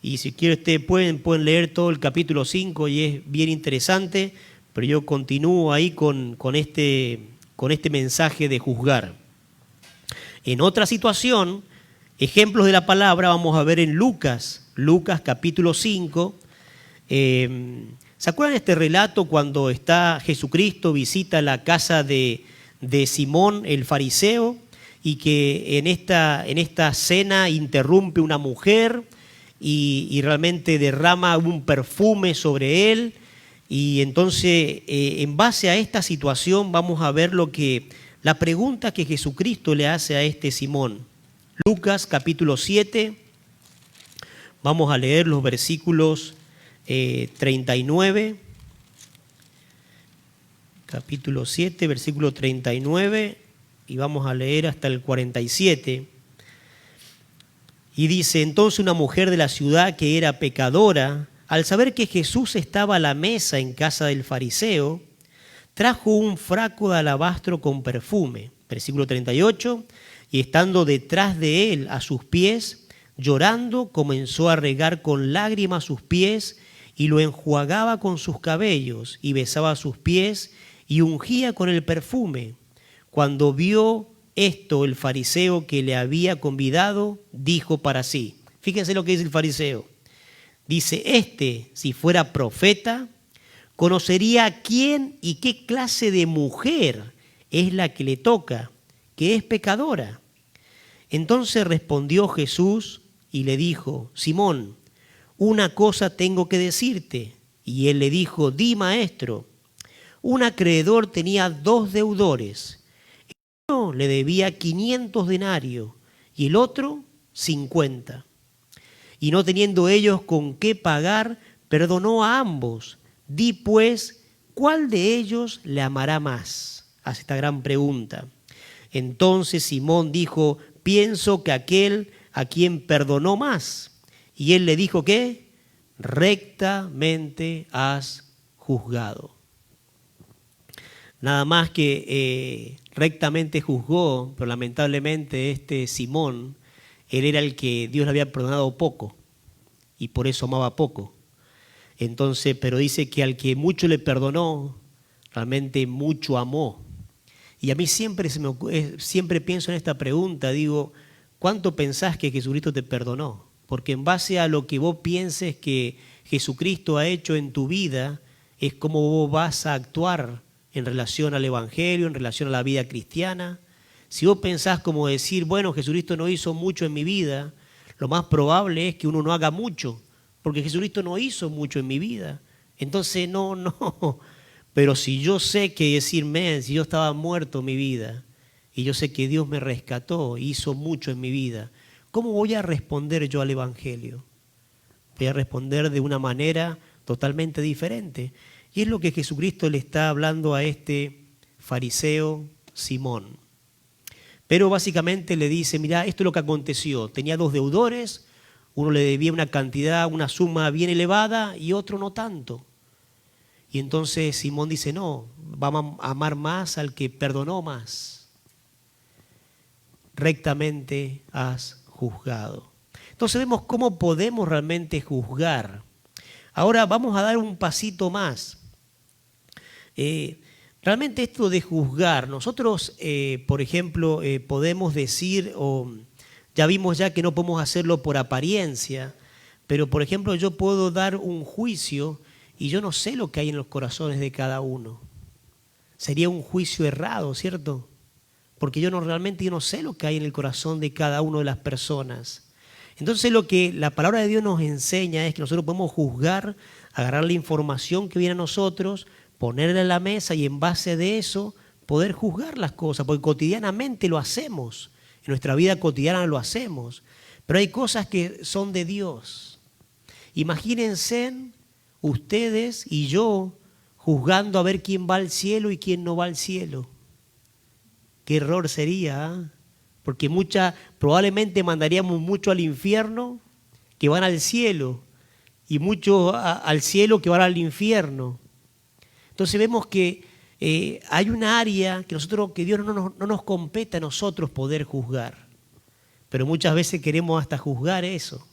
Speaker 5: Y si quieren ustedes pueden leer todo el capítulo 5 y es bien interesante, pero yo continúo ahí con este mensaje de juzgar. En otra situación, ejemplos de la palabra, vamos a ver en Lucas capítulo 5. ¿Se acuerdan de este relato cuando está Jesucristo, visita la casa de Simón el fariseo y que en esta cena interrumpe una mujer y realmente derrama un perfume sobre él? Y entonces, en base a esta situación, vamos a ver la pregunta que Jesucristo le hace a este Simón. Lucas capítulo 7, vamos a leer los versículos 39, capítulo 7, versículo 39, y vamos a leer hasta el 47. Y dice, entonces una mujer de la ciudad que era pecadora, al saber que Jesús estaba a la mesa en casa del fariseo, trajo un frasco de alabastro con perfume. Versículo 38, y estando detrás de él a sus pies, llorando, comenzó a regar con lágrimas sus pies y lo enjuagaba con sus cabellos y besaba sus pies y ungía con el perfume. Cuando vio esto el fariseo que le había convidado, dijo para sí. Fíjense lo que dice el fariseo. Dice, si fuera profeta, conocería a quién y qué clase de mujer es la que le toca, que es pecadora. Entonces respondió Jesús y le dijo, Simón, una cosa tengo que decirte. Y él le dijo, di, maestro. Un acreedor tenía 2 deudores. Uno le debía 500 denarios y el otro 50. Y no teniendo ellos con qué pagar, perdonó a ambos. Di pues, ¿cuál de ellos le amará más? Hace esta gran pregunta. Entonces Simón dijo, pienso que aquel a quien perdonó más. Y él le dijo, ¿qué? Rectamente has juzgado. Nada más que rectamente juzgó, pero lamentablemente este Simón, él era el que Dios le había perdonado poco y por eso amaba poco. Entonces, pero dice que al que mucho le perdonó, realmente mucho amó. Y a mí siempre pienso en esta pregunta, digo, ¿cuánto pensás que Jesucristo te perdonó? Porque en base a lo que vos pienses que Jesucristo ha hecho en tu vida, es como vos vas a actuar en relación al Evangelio, en relación a la vida cristiana. Si vos pensás como decir, bueno, Jesucristo no hizo mucho en mi vida, lo más probable es que uno no haga mucho, porque Jesucristo no hizo mucho en mi vida. Entonces, no. Pero si yo sé que decir, si yo estaba muerto en mi vida, y yo sé que Dios me rescató, hizo mucho en mi vida, ¿cómo voy a responder yo al Evangelio? Voy a responder de una manera totalmente diferente. Y es lo que Jesucristo le está hablando a este fariseo Simón. Pero básicamente le dice, mira, esto es lo que aconteció. Tenía 2 deudores, uno le debía una cantidad, una suma bien elevada y otro no tanto. Y entonces Simón dice, no, vamos a amar más al que perdonó más. Rectamente has juzgado. Entonces vemos cómo podemos realmente juzgar. Ahora vamos a dar un pasito más. Realmente esto de juzgar, nosotros, por ejemplo, podemos decir, ya vimos ya que no podemos hacerlo por apariencia, pero por ejemplo yo puedo dar un juicio y yo no sé lo que hay en los corazones de cada uno. Sería un juicio errado, ¿cierto? Porque yo no sé lo que hay en el corazón de cada una de las personas. Entonces lo que la palabra de Dios nos enseña es que nosotros podemos juzgar, agarrar la información que viene a nosotros, ponerla en la mesa y en base de eso poder juzgar las cosas, porque cotidianamente lo hacemos, en nuestra vida cotidiana lo hacemos, pero hay cosas que son de Dios. Imagínense ustedes y yo juzgando a ver quién va al cielo y quién no va al cielo. Qué error sería, ¿eh? Porque probablemente mandaríamos mucho al infierno que van al cielo y muchos al cielo que van al infierno. Entonces vemos que hay una área que Dios no nos compete a nosotros poder juzgar, pero muchas veces queremos hasta juzgar eso.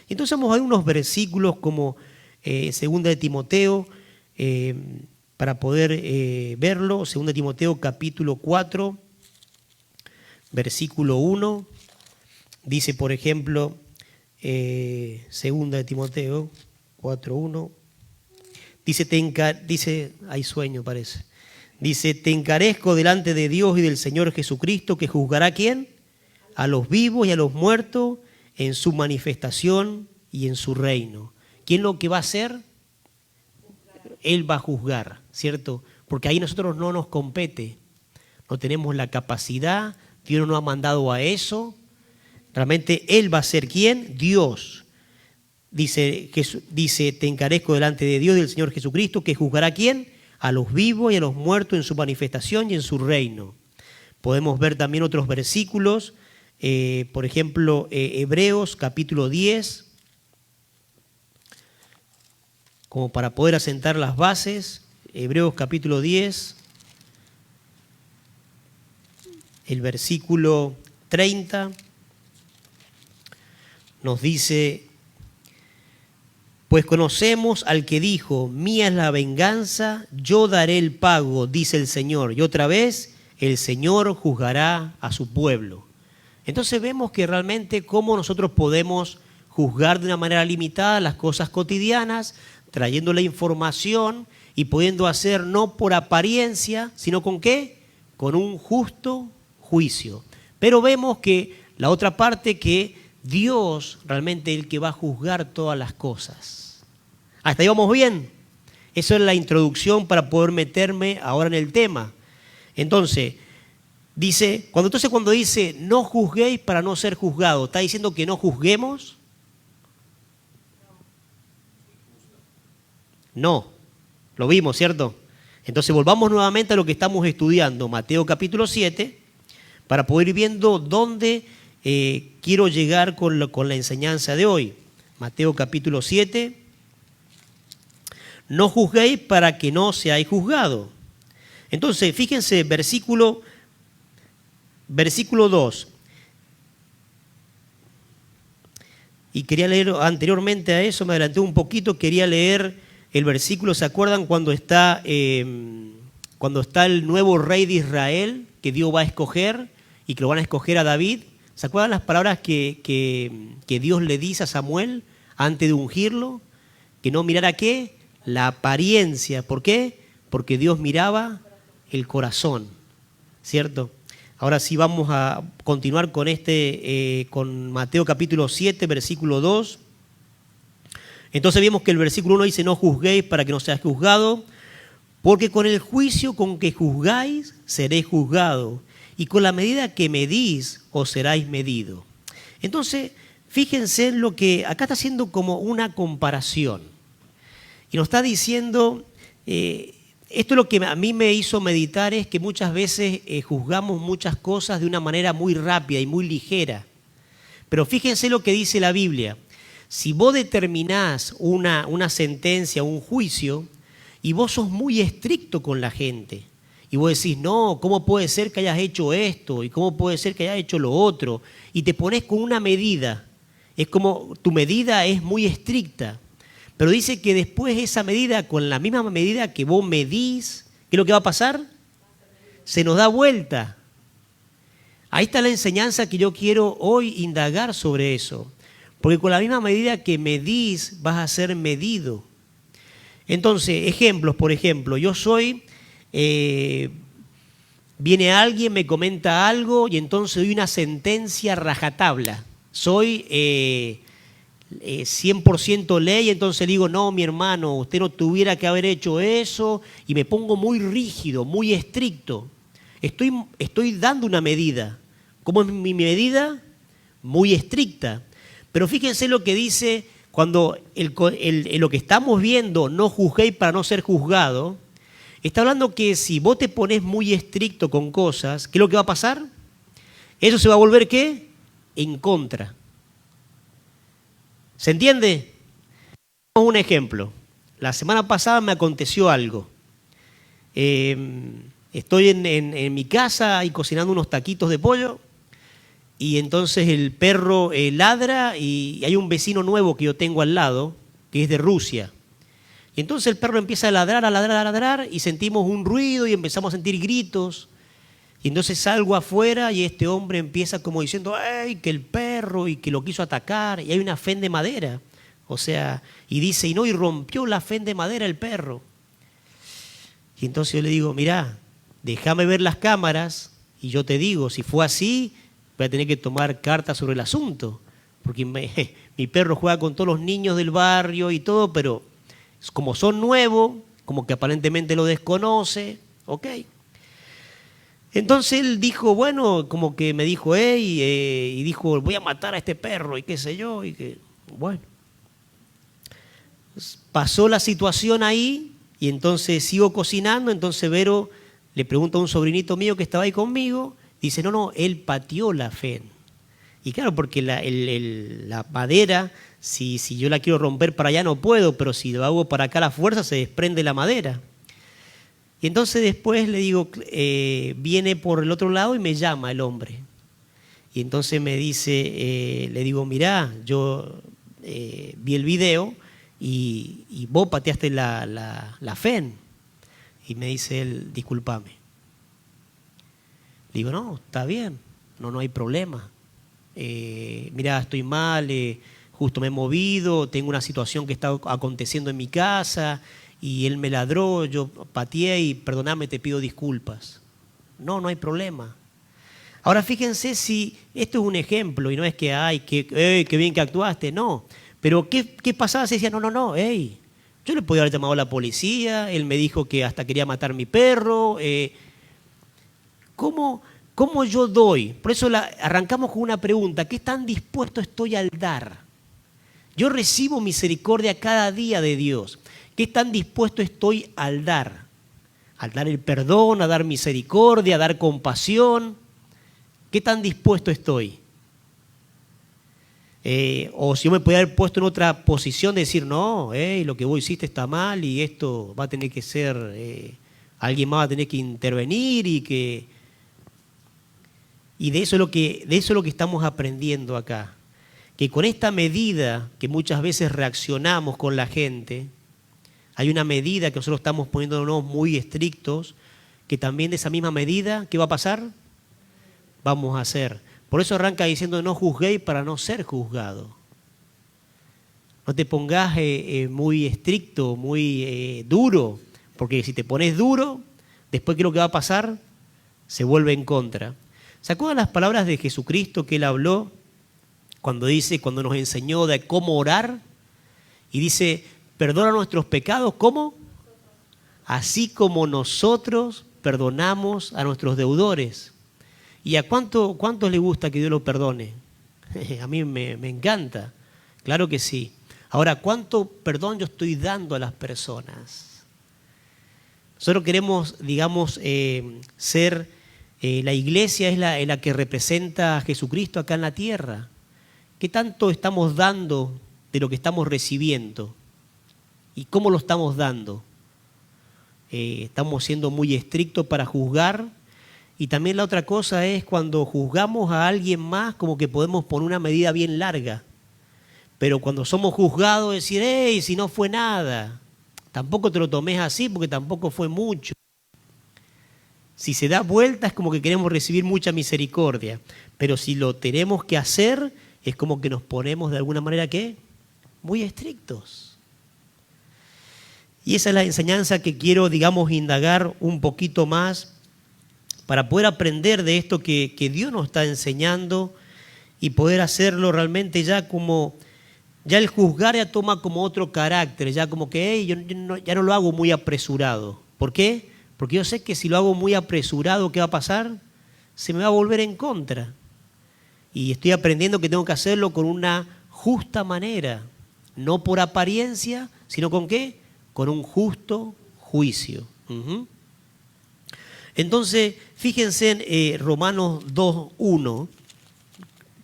Speaker 5: Y entonces vamos a ver unos versículos como 2 de Timoteo, para poder verlo. 2 de Timoteo capítulo 4, versículo 1, dice por ejemplo, 2 de Timoteo 4:1, dice, hay sueño parece, dice, te encarezco delante de Dios y del Señor Jesucristo, que juzgará ¿a quién? A los vivos y a los muertos en su manifestación y en su reino. ¿Quién lo que va a hacer? Él va a juzgar, ¿cierto? Porque ahí nosotros no nos compete, no tenemos la capacidad, Dios no nos ha mandado a eso. Realmente Él va a ser ¿quién? Dios. Dice, te encarezco delante de Dios y del Señor Jesucristo, que juzgará ¿a quién? A los vivos y a los muertos en su manifestación y en su reino. Podemos ver también otros versículos, por ejemplo, Hebreos capítulo 10, como para poder asentar las bases. Hebreos capítulo 10, el versículo 30, nos dice, pues conocemos al que dijo, mía es la venganza, yo daré el pago, dice el Señor. Y otra vez, el Señor juzgará a su pueblo. Entonces vemos que realmente cómo nosotros podemos juzgar de una manera limitada las cosas cotidianas, trayendo la información y pudiendo hacer no por apariencia, sino ¿con qué? Con un justo juicio. Pero vemos que la otra parte, que Dios realmente es el que va a juzgar todas las cosas. ¿Hasta ahí vamos bien? Eso es la introducción para poder meterme ahora en el tema. Entonces, cuando dice no juzguéis para no ser juzgados, ¿está diciendo que no juzguemos? No, lo vimos, ¿cierto? Entonces volvamos nuevamente a lo que estamos estudiando, Mateo capítulo 7, para poder ir viendo dónde quiero llegar con la enseñanza de hoy. Mateo capítulo 7, no juzguéis para que no seáis juzgados. Entonces, fíjense, versículo 2. Y quería leer anteriormente a eso, me adelanté un poquito, quería leer el versículo. ¿Se acuerdan cuando está el nuevo rey de Israel que Dios va a escoger y que lo van a escoger a David? ¿Se acuerdan las palabras que Dios le dice a Samuel antes de ungirlo? Que no mirara ¿qué? La apariencia. ¿Por qué? Porque Dios miraba el corazón, ¿cierto? Ahora sí vamos a continuar con Mateo capítulo 7, versículo 2. Entonces vimos que el versículo 1 dice, no juzguéis para que no seáis juzgados, porque con el juicio con que juzgáis seréis juzgados, y con la medida que medís os seráis medidos. Entonces, fíjense en lo que acá está haciendo como una comparación. Y nos está diciendo, esto es lo que a mí me hizo meditar, es que muchas veces juzgamos muchas cosas de una manera muy rápida y muy ligera. Pero fíjense lo que dice la Biblia. Si vos determinás una sentencia, un juicio, y vos sos muy estricto con la gente, y vos decís, no, ¿cómo puede ser que hayas hecho esto? ¿Y cómo puede ser que hayas hecho lo otro? Y te pones con una medida. Es como tu medida es muy estricta. Pero dice que después esa medida, con la misma medida que vos medís, ¿qué es lo que va a pasar? Se nos da vuelta. Ahí está la enseñanza que yo quiero hoy indagar sobre eso. Porque con la misma medida que medís, vas a ser medido. Entonces, ejemplos, por ejemplo, yo soy, viene alguien, me comenta algo y entonces doy una sentencia rajatabla. Soy 100% ley, entonces digo, no, mi hermano, usted no tuviera que haber hecho eso, y me pongo muy rígido, muy estricto. Estoy dando una medida. ¿Cómo es mi medida? Muy estricta. Pero fíjense lo que dice cuando lo que estamos viendo, no juzguéis para no ser juzgado, está hablando que si vos te pones muy estricto con cosas, ¿qué es lo que va a pasar? Eso se va a volver, ¿qué? En contra. ¿Se entiende? Un ejemplo. La semana pasada me aconteció algo. Estoy en mi casa y cocinando unos taquitos de pollo y entonces el perro ladra y hay un vecino nuevo que yo tengo al lado que es de Rusia. Y entonces el perro empieza a ladrar y sentimos un ruido y empezamos a sentir gritos. Y entonces salgo afuera y este hombre empieza como diciendo, ¡ay, que el perro! Y que lo quiso atacar. Y hay una fen de madera. O sea, y dice, y rompió la fen de madera el perro. Y entonces yo le digo, mirá, déjame ver las cámaras y yo te digo, si fue así, voy a tener que tomar cartas sobre el asunto. Porque mi perro juega con todos los niños del barrio y todo, pero como son nuevos, como que aparentemente lo desconoce, ok. Entonces él dijo, bueno, como que me dijo, y dijo, voy a matar a este perro y qué sé yo, y que, bueno. Pasó la situación ahí y entonces sigo cocinando, entonces Vero le pregunta a un sobrinito mío que estaba ahí conmigo, dice, no, él pateó la fen. Y claro, porque la madera, si yo la quiero romper para allá no puedo, pero si lo hago para acá a la fuerza se desprende la madera. Y entonces después le digo, viene por el otro lado y me llama el hombre. Y entonces me dice, le digo, mirá, yo vi el video y vos pateaste la fen. Y me dice él, discúlpame. Le digo, no, está bien, no hay problema. Mirá, estoy mal, justo me he movido, tengo una situación que está aconteciendo en mi casa y él me ladró, yo pateé y perdóname, te pido disculpas. No hay problema. Ahora fíjense si esto es un ejemplo y no es que, ay, qué bien que actuaste, no. Pero ¿qué pasaba si decía, no, yo le podía haber llamado a la policía, él me dijo que hasta quería matar a mi perro. ¿Cómo yo doy? Por eso arrancamos con una pregunta, ¿qué tan dispuesto estoy al dar? Yo recibo misericordia cada día de Dios. ¿Qué tan dispuesto estoy al dar? Al dar el perdón, a dar misericordia, a dar compasión. ¿Qué tan dispuesto estoy? O si yo me podía haber puesto en otra posición de decir, no, lo que vos hiciste está mal y esto va a tener que ser, alguien más va a tener que intervenir y de eso es lo que estamos aprendiendo acá. Que con esta medida que muchas veces reaccionamos con la gente, hay una medida que nosotros estamos poniéndonos muy estrictos, que también de esa misma medida, ¿qué va a pasar? Vamos a hacer. Por eso arranca diciendo, no juzguéis para no ser juzgado. No te pongas muy estricto, muy duro, porque si te pones duro, después ¿qué es lo que va a pasar? Se vuelve en contra. ¿Se acuerdan las palabras de Jesucristo que Él habló cuando nos enseñó de cómo orar? Y dice, perdona nuestros pecados, ¿cómo? Así como nosotros perdonamos a nuestros deudores. ¿Y a cuántos le gusta que Dios lo perdone? A mí me encanta, claro que sí. Ahora, ¿cuánto perdón yo estoy dando a las personas? Nosotros queremos, digamos, ser... la iglesia es la que representa a Jesucristo acá en la tierra. ¿Qué tanto estamos dando de lo que estamos recibiendo? ¿Y cómo lo estamos dando? Estamos siendo muy estrictos para juzgar. Y también la otra cosa es cuando juzgamos a alguien más, como que podemos poner una medida bien larga. Pero cuando somos juzgados, decir, si no fue nada. Tampoco te lo tomes así porque tampoco fue mucho. Si se da vuelta es como que queremos recibir mucha misericordia, pero si lo tenemos que hacer es como que nos ponemos de alguna manera ¿qué? Muy estrictos. Y esa es la enseñanza que quiero, digamos, indagar un poquito más para poder aprender de esto que Dios nos está enseñando y poder hacerlo realmente ya como, ya el juzgar ya toma como otro carácter, ya como que ya no lo hago muy apresurado. ¿Por qué? Porque yo sé que si lo hago muy apresurado, ¿qué va a pasar? Se me va a volver en contra. Y estoy aprendiendo que tengo que hacerlo con una justa manera, no por apariencia, sino ¿con qué? Con un justo juicio. Entonces, fíjense en Romanos 2:1.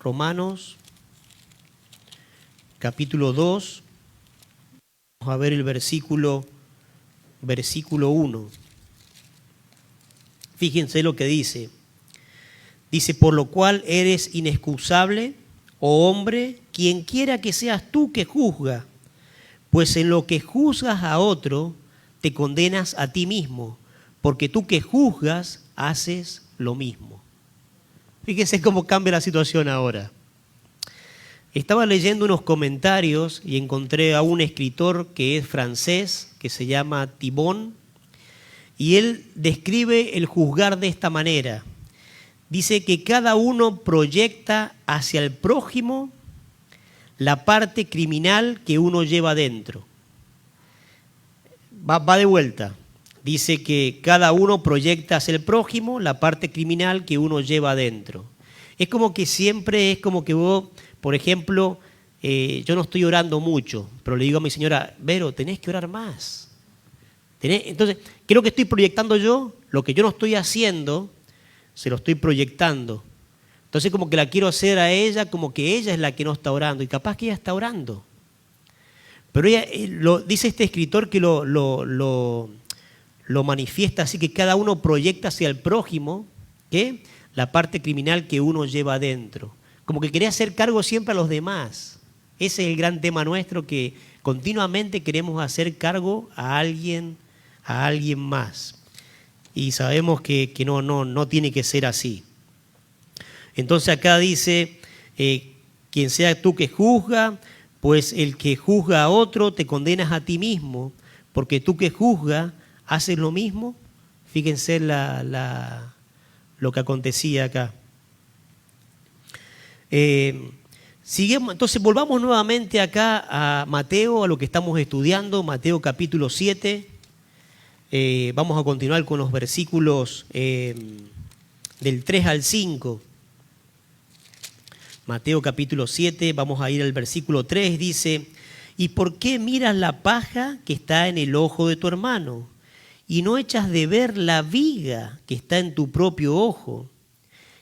Speaker 5: Romanos capítulo 2. Vamos a ver el versículo 1. Fíjense lo que dice. Dice, por lo cual eres inexcusable, oh hombre, quien quiera que seas tú que juzga, pues en lo que juzgas a otro, te condenas a ti mismo, porque tú que juzgas, haces lo mismo. Fíjense cómo cambia la situación ahora. Estaba leyendo unos comentarios y encontré a un escritor que es francés, que se llama Thibon, y él describe el juzgar de esta manera. Dice que cada uno proyecta hacia el prójimo la parte criminal que uno lleva dentro. Va de vuelta. Dice que cada uno proyecta hacia el prójimo la parte criminal que uno lleva adentro. Es como que siempre es como que vos, por ejemplo, yo no estoy orando mucho, pero le digo a mi señora, Vero, tenés que orar más. Entonces, ¿qué es lo que estoy proyectando yo? Lo que yo no estoy haciendo, se lo estoy proyectando. Entonces como que la quiero hacer a ella, como que ella es la que no está orando, y capaz que ella está orando. Pero ella, dice este escritor que lo manifiesta así, que cada uno proyecta hacia el prójimo, ¿qué? La parte criminal que uno lleva adentro. Como que quiere hacer cargo siempre a los demás. Ese es el gran tema nuestro, que continuamente queremos hacer cargo a alguien más. Y sabemos que no tiene que ser así. Entonces acá dice, quien sea tú que juzga, pues el que juzga a otro te condenas a ti mismo, porque tú que juzgas haces lo mismo. Fíjense lo que acontecía acá. Entonces volvamos nuevamente acá a Mateo, a lo que estamos estudiando, Mateo capítulo 7. Vamos a continuar con los versículos del 3 al 5. Mateo capítulo 7, vamos a ir al versículo 3, dice, ¿y por qué miras la paja que está en el ojo de tu hermano y no echas de ver la viga que está en tu propio ojo?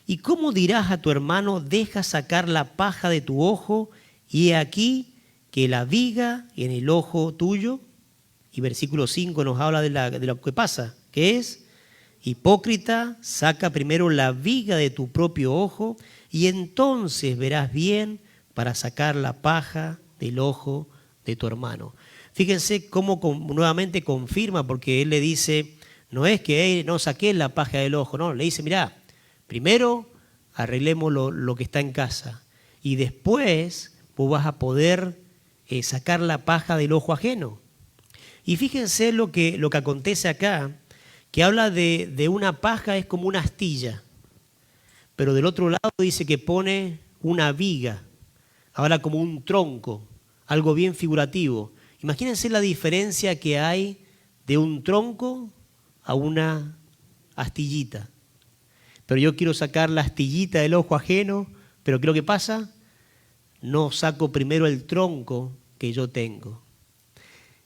Speaker 5: ¿Y cómo dirás a tu hermano, deja sacar la paja de tu ojo y he aquí que la viga en el ojo tuyo? Y versículo 5 nos habla de lo que pasa, que es, hipócrita, saca primero la viga de tu propio ojo y entonces verás bien para sacar la paja del ojo de tu hermano. Fíjense cómo nuevamente confirma, porque él le dice, no es que no saqué la paja del ojo, no, le dice, mirá, primero arreglemos lo que está en casa y después vos vas a poder sacar la paja del ojo ajeno. Y fíjense lo que acontece acá, que habla de una paja, es como una astilla, pero del otro lado dice que pone una viga, habla como un tronco, algo bien figurativo. Imagínense la diferencia que hay de un tronco a una astillita. Pero yo quiero sacar la astillita del ojo ajeno, pero ¿qué es lo que pasa? No saco primero el tronco que yo tengo.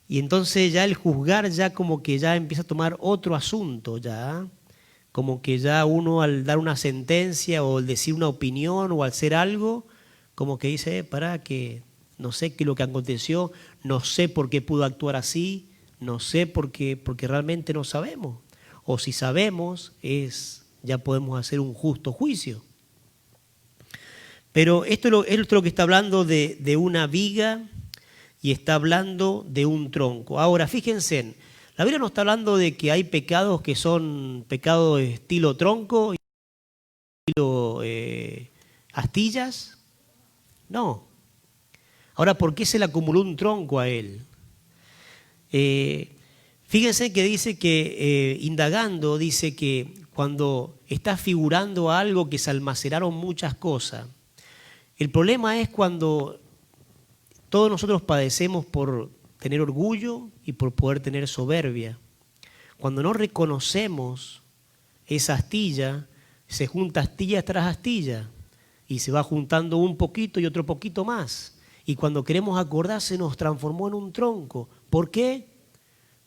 Speaker 5: Y entonces ya el juzgar ya como que ya empieza a tomar otro asunto, ya como que ya uno al dar una sentencia o al decir una opinión o al hacer algo, como que dice, para que no sé qué es lo que aconteció, no sé por qué pudo actuar así, no sé porque realmente no sabemos. O si sabemos, ya podemos hacer un justo juicio. Pero esto es lo que está hablando de una viga y está hablando de un tronco. Ahora, fíjense, la Biblia no está hablando de que hay pecados que son pecados de estilo tronco y estilo astillas. No. Ahora, ¿por qué se le acumuló un tronco a él? Fíjense que dice que, indagando, dice que cuando está figurando algo que se almacenaron muchas cosas, el problema es cuando todos nosotros padecemos por tener orgullo y por poder tener soberbia. Cuando no reconocemos esa astilla, se junta astilla tras astilla y se va juntando un poquito y otro poquito más. Y cuando queremos acordar se nos transformó en un tronco. ¿Por qué?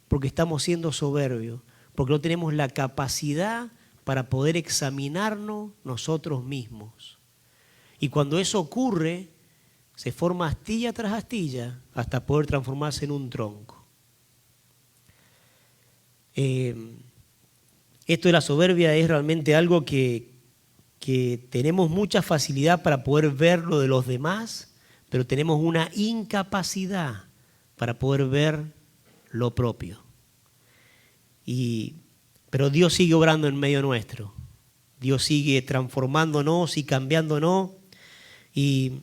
Speaker 5: Porque estamos siendo soberbios, porque no tenemos la capacidad para poder examinarnos nosotros mismos. Y cuando eso ocurre, se forma astilla tras astilla hasta poder transformarse en un tronco. Esto de la soberbia es realmente algo que tenemos mucha facilidad para poder ver lo de los demás, pero tenemos una incapacidad para poder ver lo propio. Pero Dios sigue obrando en medio nuestro. Dios sigue transformándonos y cambiándonos. Y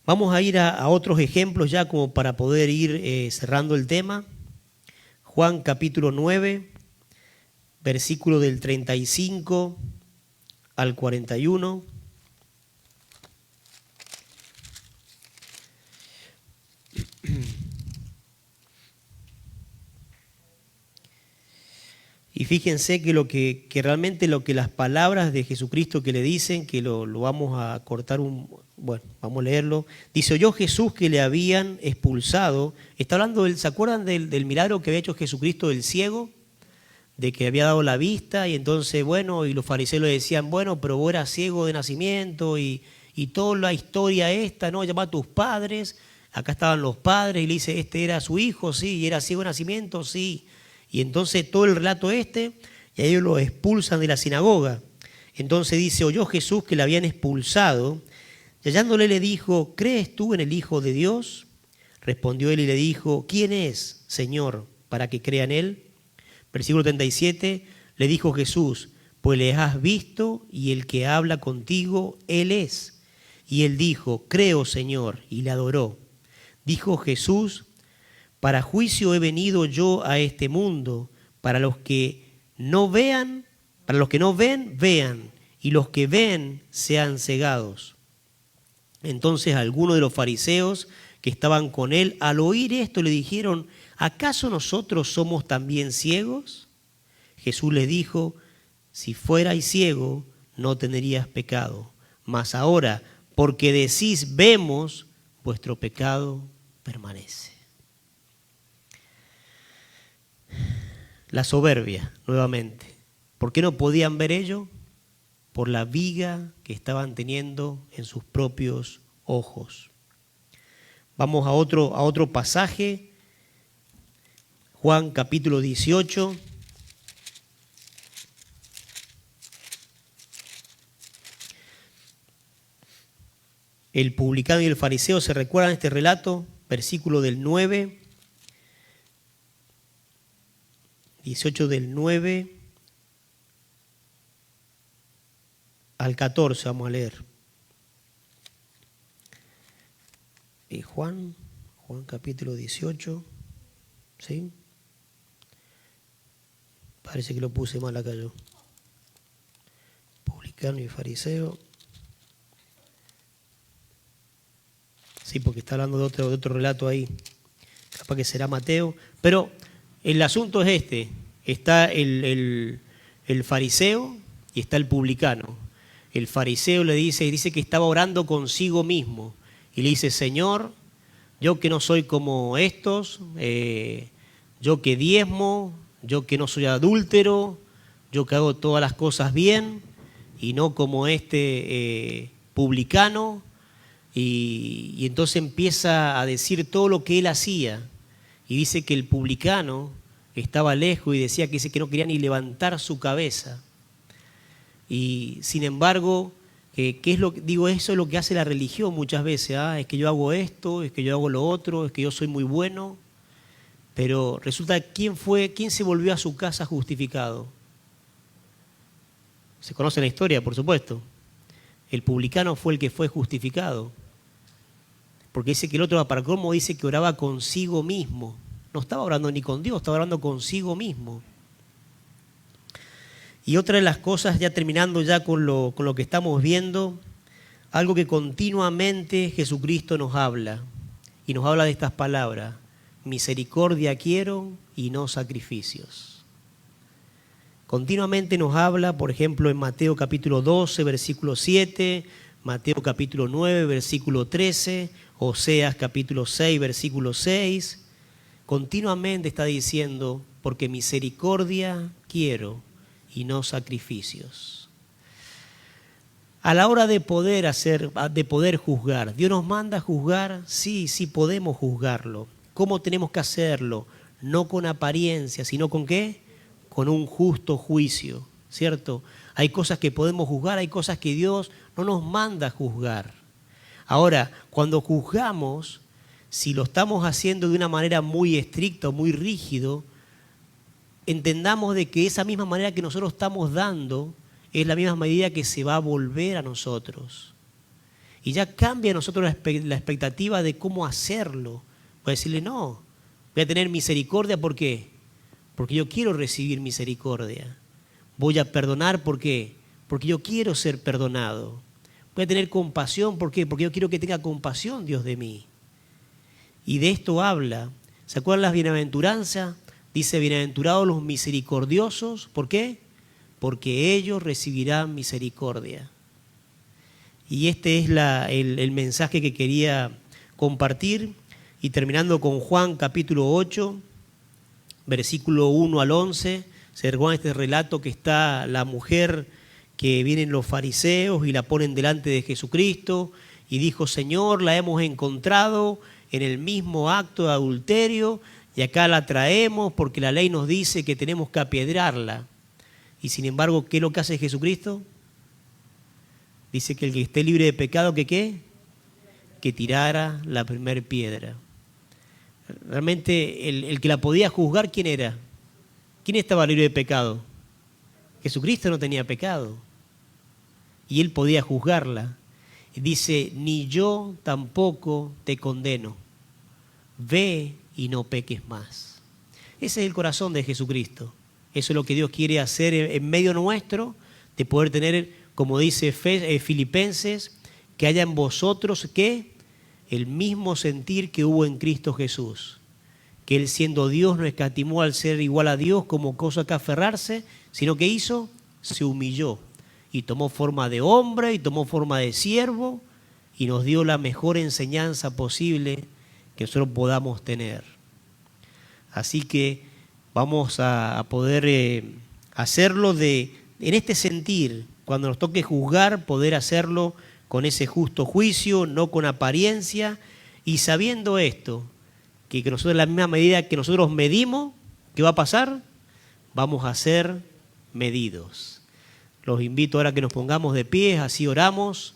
Speaker 5: vamos a ir a otros ejemplos ya como para poder ir cerrando el tema. Juan capítulo 9, versículo del 35 al 41. Y fíjense que realmente lo que las palabras de Jesucristo que le dicen, que lo vamos a cortar bueno, vamos a leerlo. Dice, oyó Jesús que le habían expulsado. Está hablando, ¿se acuerdan del milagro que había hecho Jesucristo del ciego? De que había dado la vista y entonces, bueno, y los fariseos le decían, bueno, pero vos eras ciego de nacimiento y toda la historia esta, ¿no? Llama a tus padres. Acá estaban los padres y le dice, este era su hijo, sí, y era ciego de nacimiento, sí. Y entonces todo el relato y ellos lo expulsan de la sinagoga. Entonces dice, oyó Jesús que le habían expulsado, y hallándole le dijo, ¿crees tú en el Hijo de Dios? Respondió él y le dijo, ¿quién es, Señor, para que crea en él? Versículo 37, le dijo Jesús, pues le has visto y el que habla contigo, él es. Y él dijo, creo, Señor, y le adoró. Dijo Jesús, para juicio he venido yo a este mundo, para los que no ven, vean, y los que ven sean cegados. Entonces algunos de los fariseos que estaban con él, al oír esto, le dijeron, ¿acaso nosotros somos también ciegos? Jesús les dijo, si fuerais ciego, no tendrías pecado. Mas ahora, porque decís vemos, vuestro pecado permanece. La soberbia, nuevamente. ¿Por qué no podían ver ello? Por la viga que estaban teniendo en sus propios ojos. Vamos a otro pasaje, Juan capítulo 18. El publicano y el fariseo, ¿se recuerdan este relato? Versículo del 9. 18 del 9 al 14 vamos a leer. Juan capítulo 18, ¿sí? Parece que lo puse mal acá yo. Publicano y fariseo. Sí, porque está hablando de otro relato ahí. Capaz que será Mateo. Pero el asunto es este. Está el fariseo y está el publicano. El fariseo le dice que estaba orando consigo mismo. Y le dice, Señor, yo que no soy como estos, yo que diezmo, yo que no soy adúltero, yo que hago todas las cosas bien, y no como este publicano. Y entonces empieza a decir todo lo que él hacía. Y dice que el publicano estaba lejos y decía que no quería ni levantar su cabeza. Y sin embargo, ¿qué es lo que digo? Eso es lo que hace la religión muchas veces. Es que yo hago esto, es que yo hago lo otro, es que yo soy muy bueno. Pero resulta, ¿quién se volvió a su casa justificado? Se conoce la historia, por supuesto. El publicano fue el que fue justificado. Porque dice que el otro, para colmo, dice que oraba consigo mismo. No estaba orando ni con Dios, estaba orando consigo mismo. Y otra de las cosas, ya terminando ya con lo que estamos viendo, algo que continuamente Jesucristo nos habla. Y nos habla de estas palabras. Misericordia quiero y no sacrificios. Continuamente nos habla, por ejemplo, en Mateo capítulo 12, versículo 7, Mateo capítulo 9, versículo 13, Oseas capítulo 6, versículo 6. Continuamente está diciendo, porque misericordia quiero y no sacrificios. A la hora de poder juzgar, ¿Dios nos manda a juzgar? Sí, sí podemos juzgarlo. ¿Cómo tenemos que hacerlo? No con apariencia, sino ¿con qué? Con un justo juicio, ¿cierto? Hay cosas que podemos juzgar, hay cosas que Dios no nos manda a juzgar. Ahora, cuando juzgamos, si lo estamos haciendo de una manera muy estricta o muy rígido, entendamos de que esa misma manera que nosotros estamos dando es la misma medida que se va a volver a nosotros. Y ya cambia a nosotros la expectativa de cómo hacerlo. Voy a decirle, no, voy a tener misericordia, ¿por qué? Porque yo quiero recibir misericordia. Voy a perdonar, ¿por qué? Porque yo quiero ser perdonado. Voy a tener compasión, ¿por qué? Porque yo quiero que tenga compasión Dios de mí. Y de esto habla. ¿Se acuerdan las bienaventuranzas? Dice, bienaventurados los misericordiosos. ¿Por qué? Porque ellos recibirán misericordia. Y este es el mensaje que quería compartir. Y terminando con Juan capítulo 8, versículo 1 al 11, se recuerda este relato que está la mujer que vienen los fariseos y la ponen delante de Jesucristo y dijo, Señor, la hemos encontrado en el mismo acto de adulterio y acá la traemos porque la ley nos dice que tenemos que apedrearla. Y sin embargo, ¿qué es lo que hace Jesucristo? Dice que el que esté libre de pecado, ¿que qué? Que tirara la primera piedra. Realmente el que la podía juzgar, ¿quién era? ¿Quién estaba libre de pecado? Jesucristo no tenía pecado. Y él podía juzgarla. Dice, ni yo tampoco te condeno. Ve y no peques más. Ese es el corazón de Jesucristo. Eso es lo que Dios quiere hacer en medio nuestro, de poder tener, como dice Filipenses, que haya en vosotros, ¿qué? El mismo sentir que hubo en Cristo Jesús. Que Él siendo Dios no escatimó al ser igual a Dios como cosa que aferrarse, sino que hizo, se humilló y tomó forma de hombre y tomó forma de siervo y nos dio la mejor enseñanza posible que nosotros podamos tener. Así que vamos a poder hacerlo en este sentir, cuando nos toque juzgar, poder hacerlo con ese justo juicio, no con apariencia, y sabiendo esto, que nosotros en la misma medida que nosotros medimos, ¿qué va a pasar? Vamos a ser medidos. Los invito ahora a que nos pongamos de pie, así oramos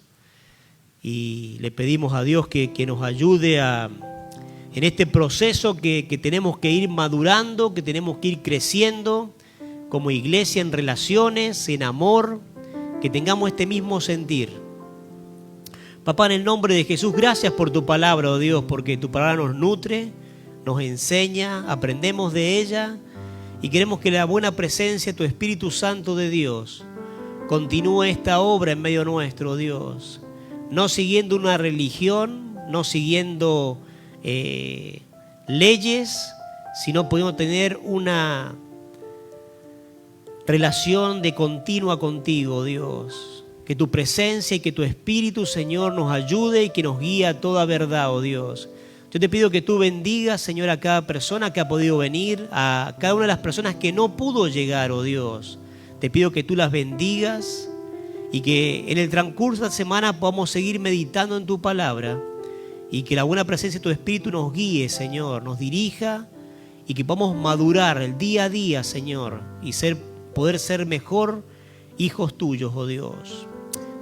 Speaker 5: y le pedimos a Dios que nos ayude en este proceso que tenemos que ir madurando, que tenemos que ir creciendo como iglesia en relaciones, en amor, que tengamos este mismo sentir. Papá, en el nombre de Jesús, gracias por tu palabra, oh Dios, porque tu palabra nos nutre, nos enseña, aprendemos de ella y queremos que la buena presencia de tu Espíritu Santo de Dios continúe esta obra en medio nuestro, Dios. No siguiendo una religión, no siguiendo leyes, sino podemos tener una relación de continua contigo, Dios. Que tu presencia y que tu Espíritu, Señor, nos ayude y que nos guíe a toda verdad, oh Dios. Yo te pido que tú bendigas, Señor, a cada persona que ha podido venir, a cada una de las personas que no pudo llegar, oh Dios. Te pido que tú las bendigas y que en el transcurso de la semana podamos seguir meditando en tu palabra y que la buena presencia de tu Espíritu nos guíe, Señor, nos dirija y que podamos madurar el día a día, Señor, y poder ser mejor hijos tuyos, oh Dios.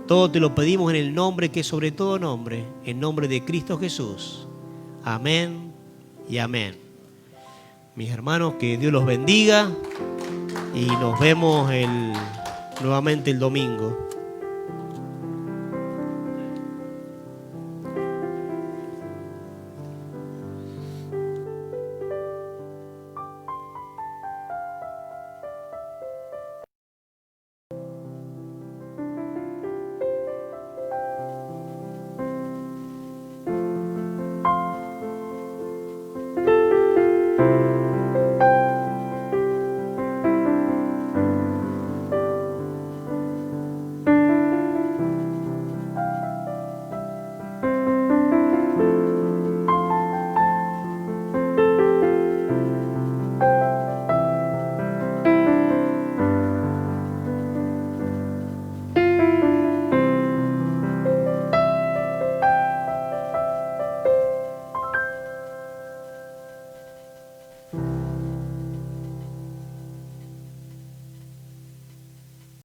Speaker 5: Todo te lo pedimos en el nombre que es sobre todo nombre, en nombre de Cristo Jesús. Amén y amén. Mis hermanos, que Dios los bendiga y nos vemos nuevamente el domingo.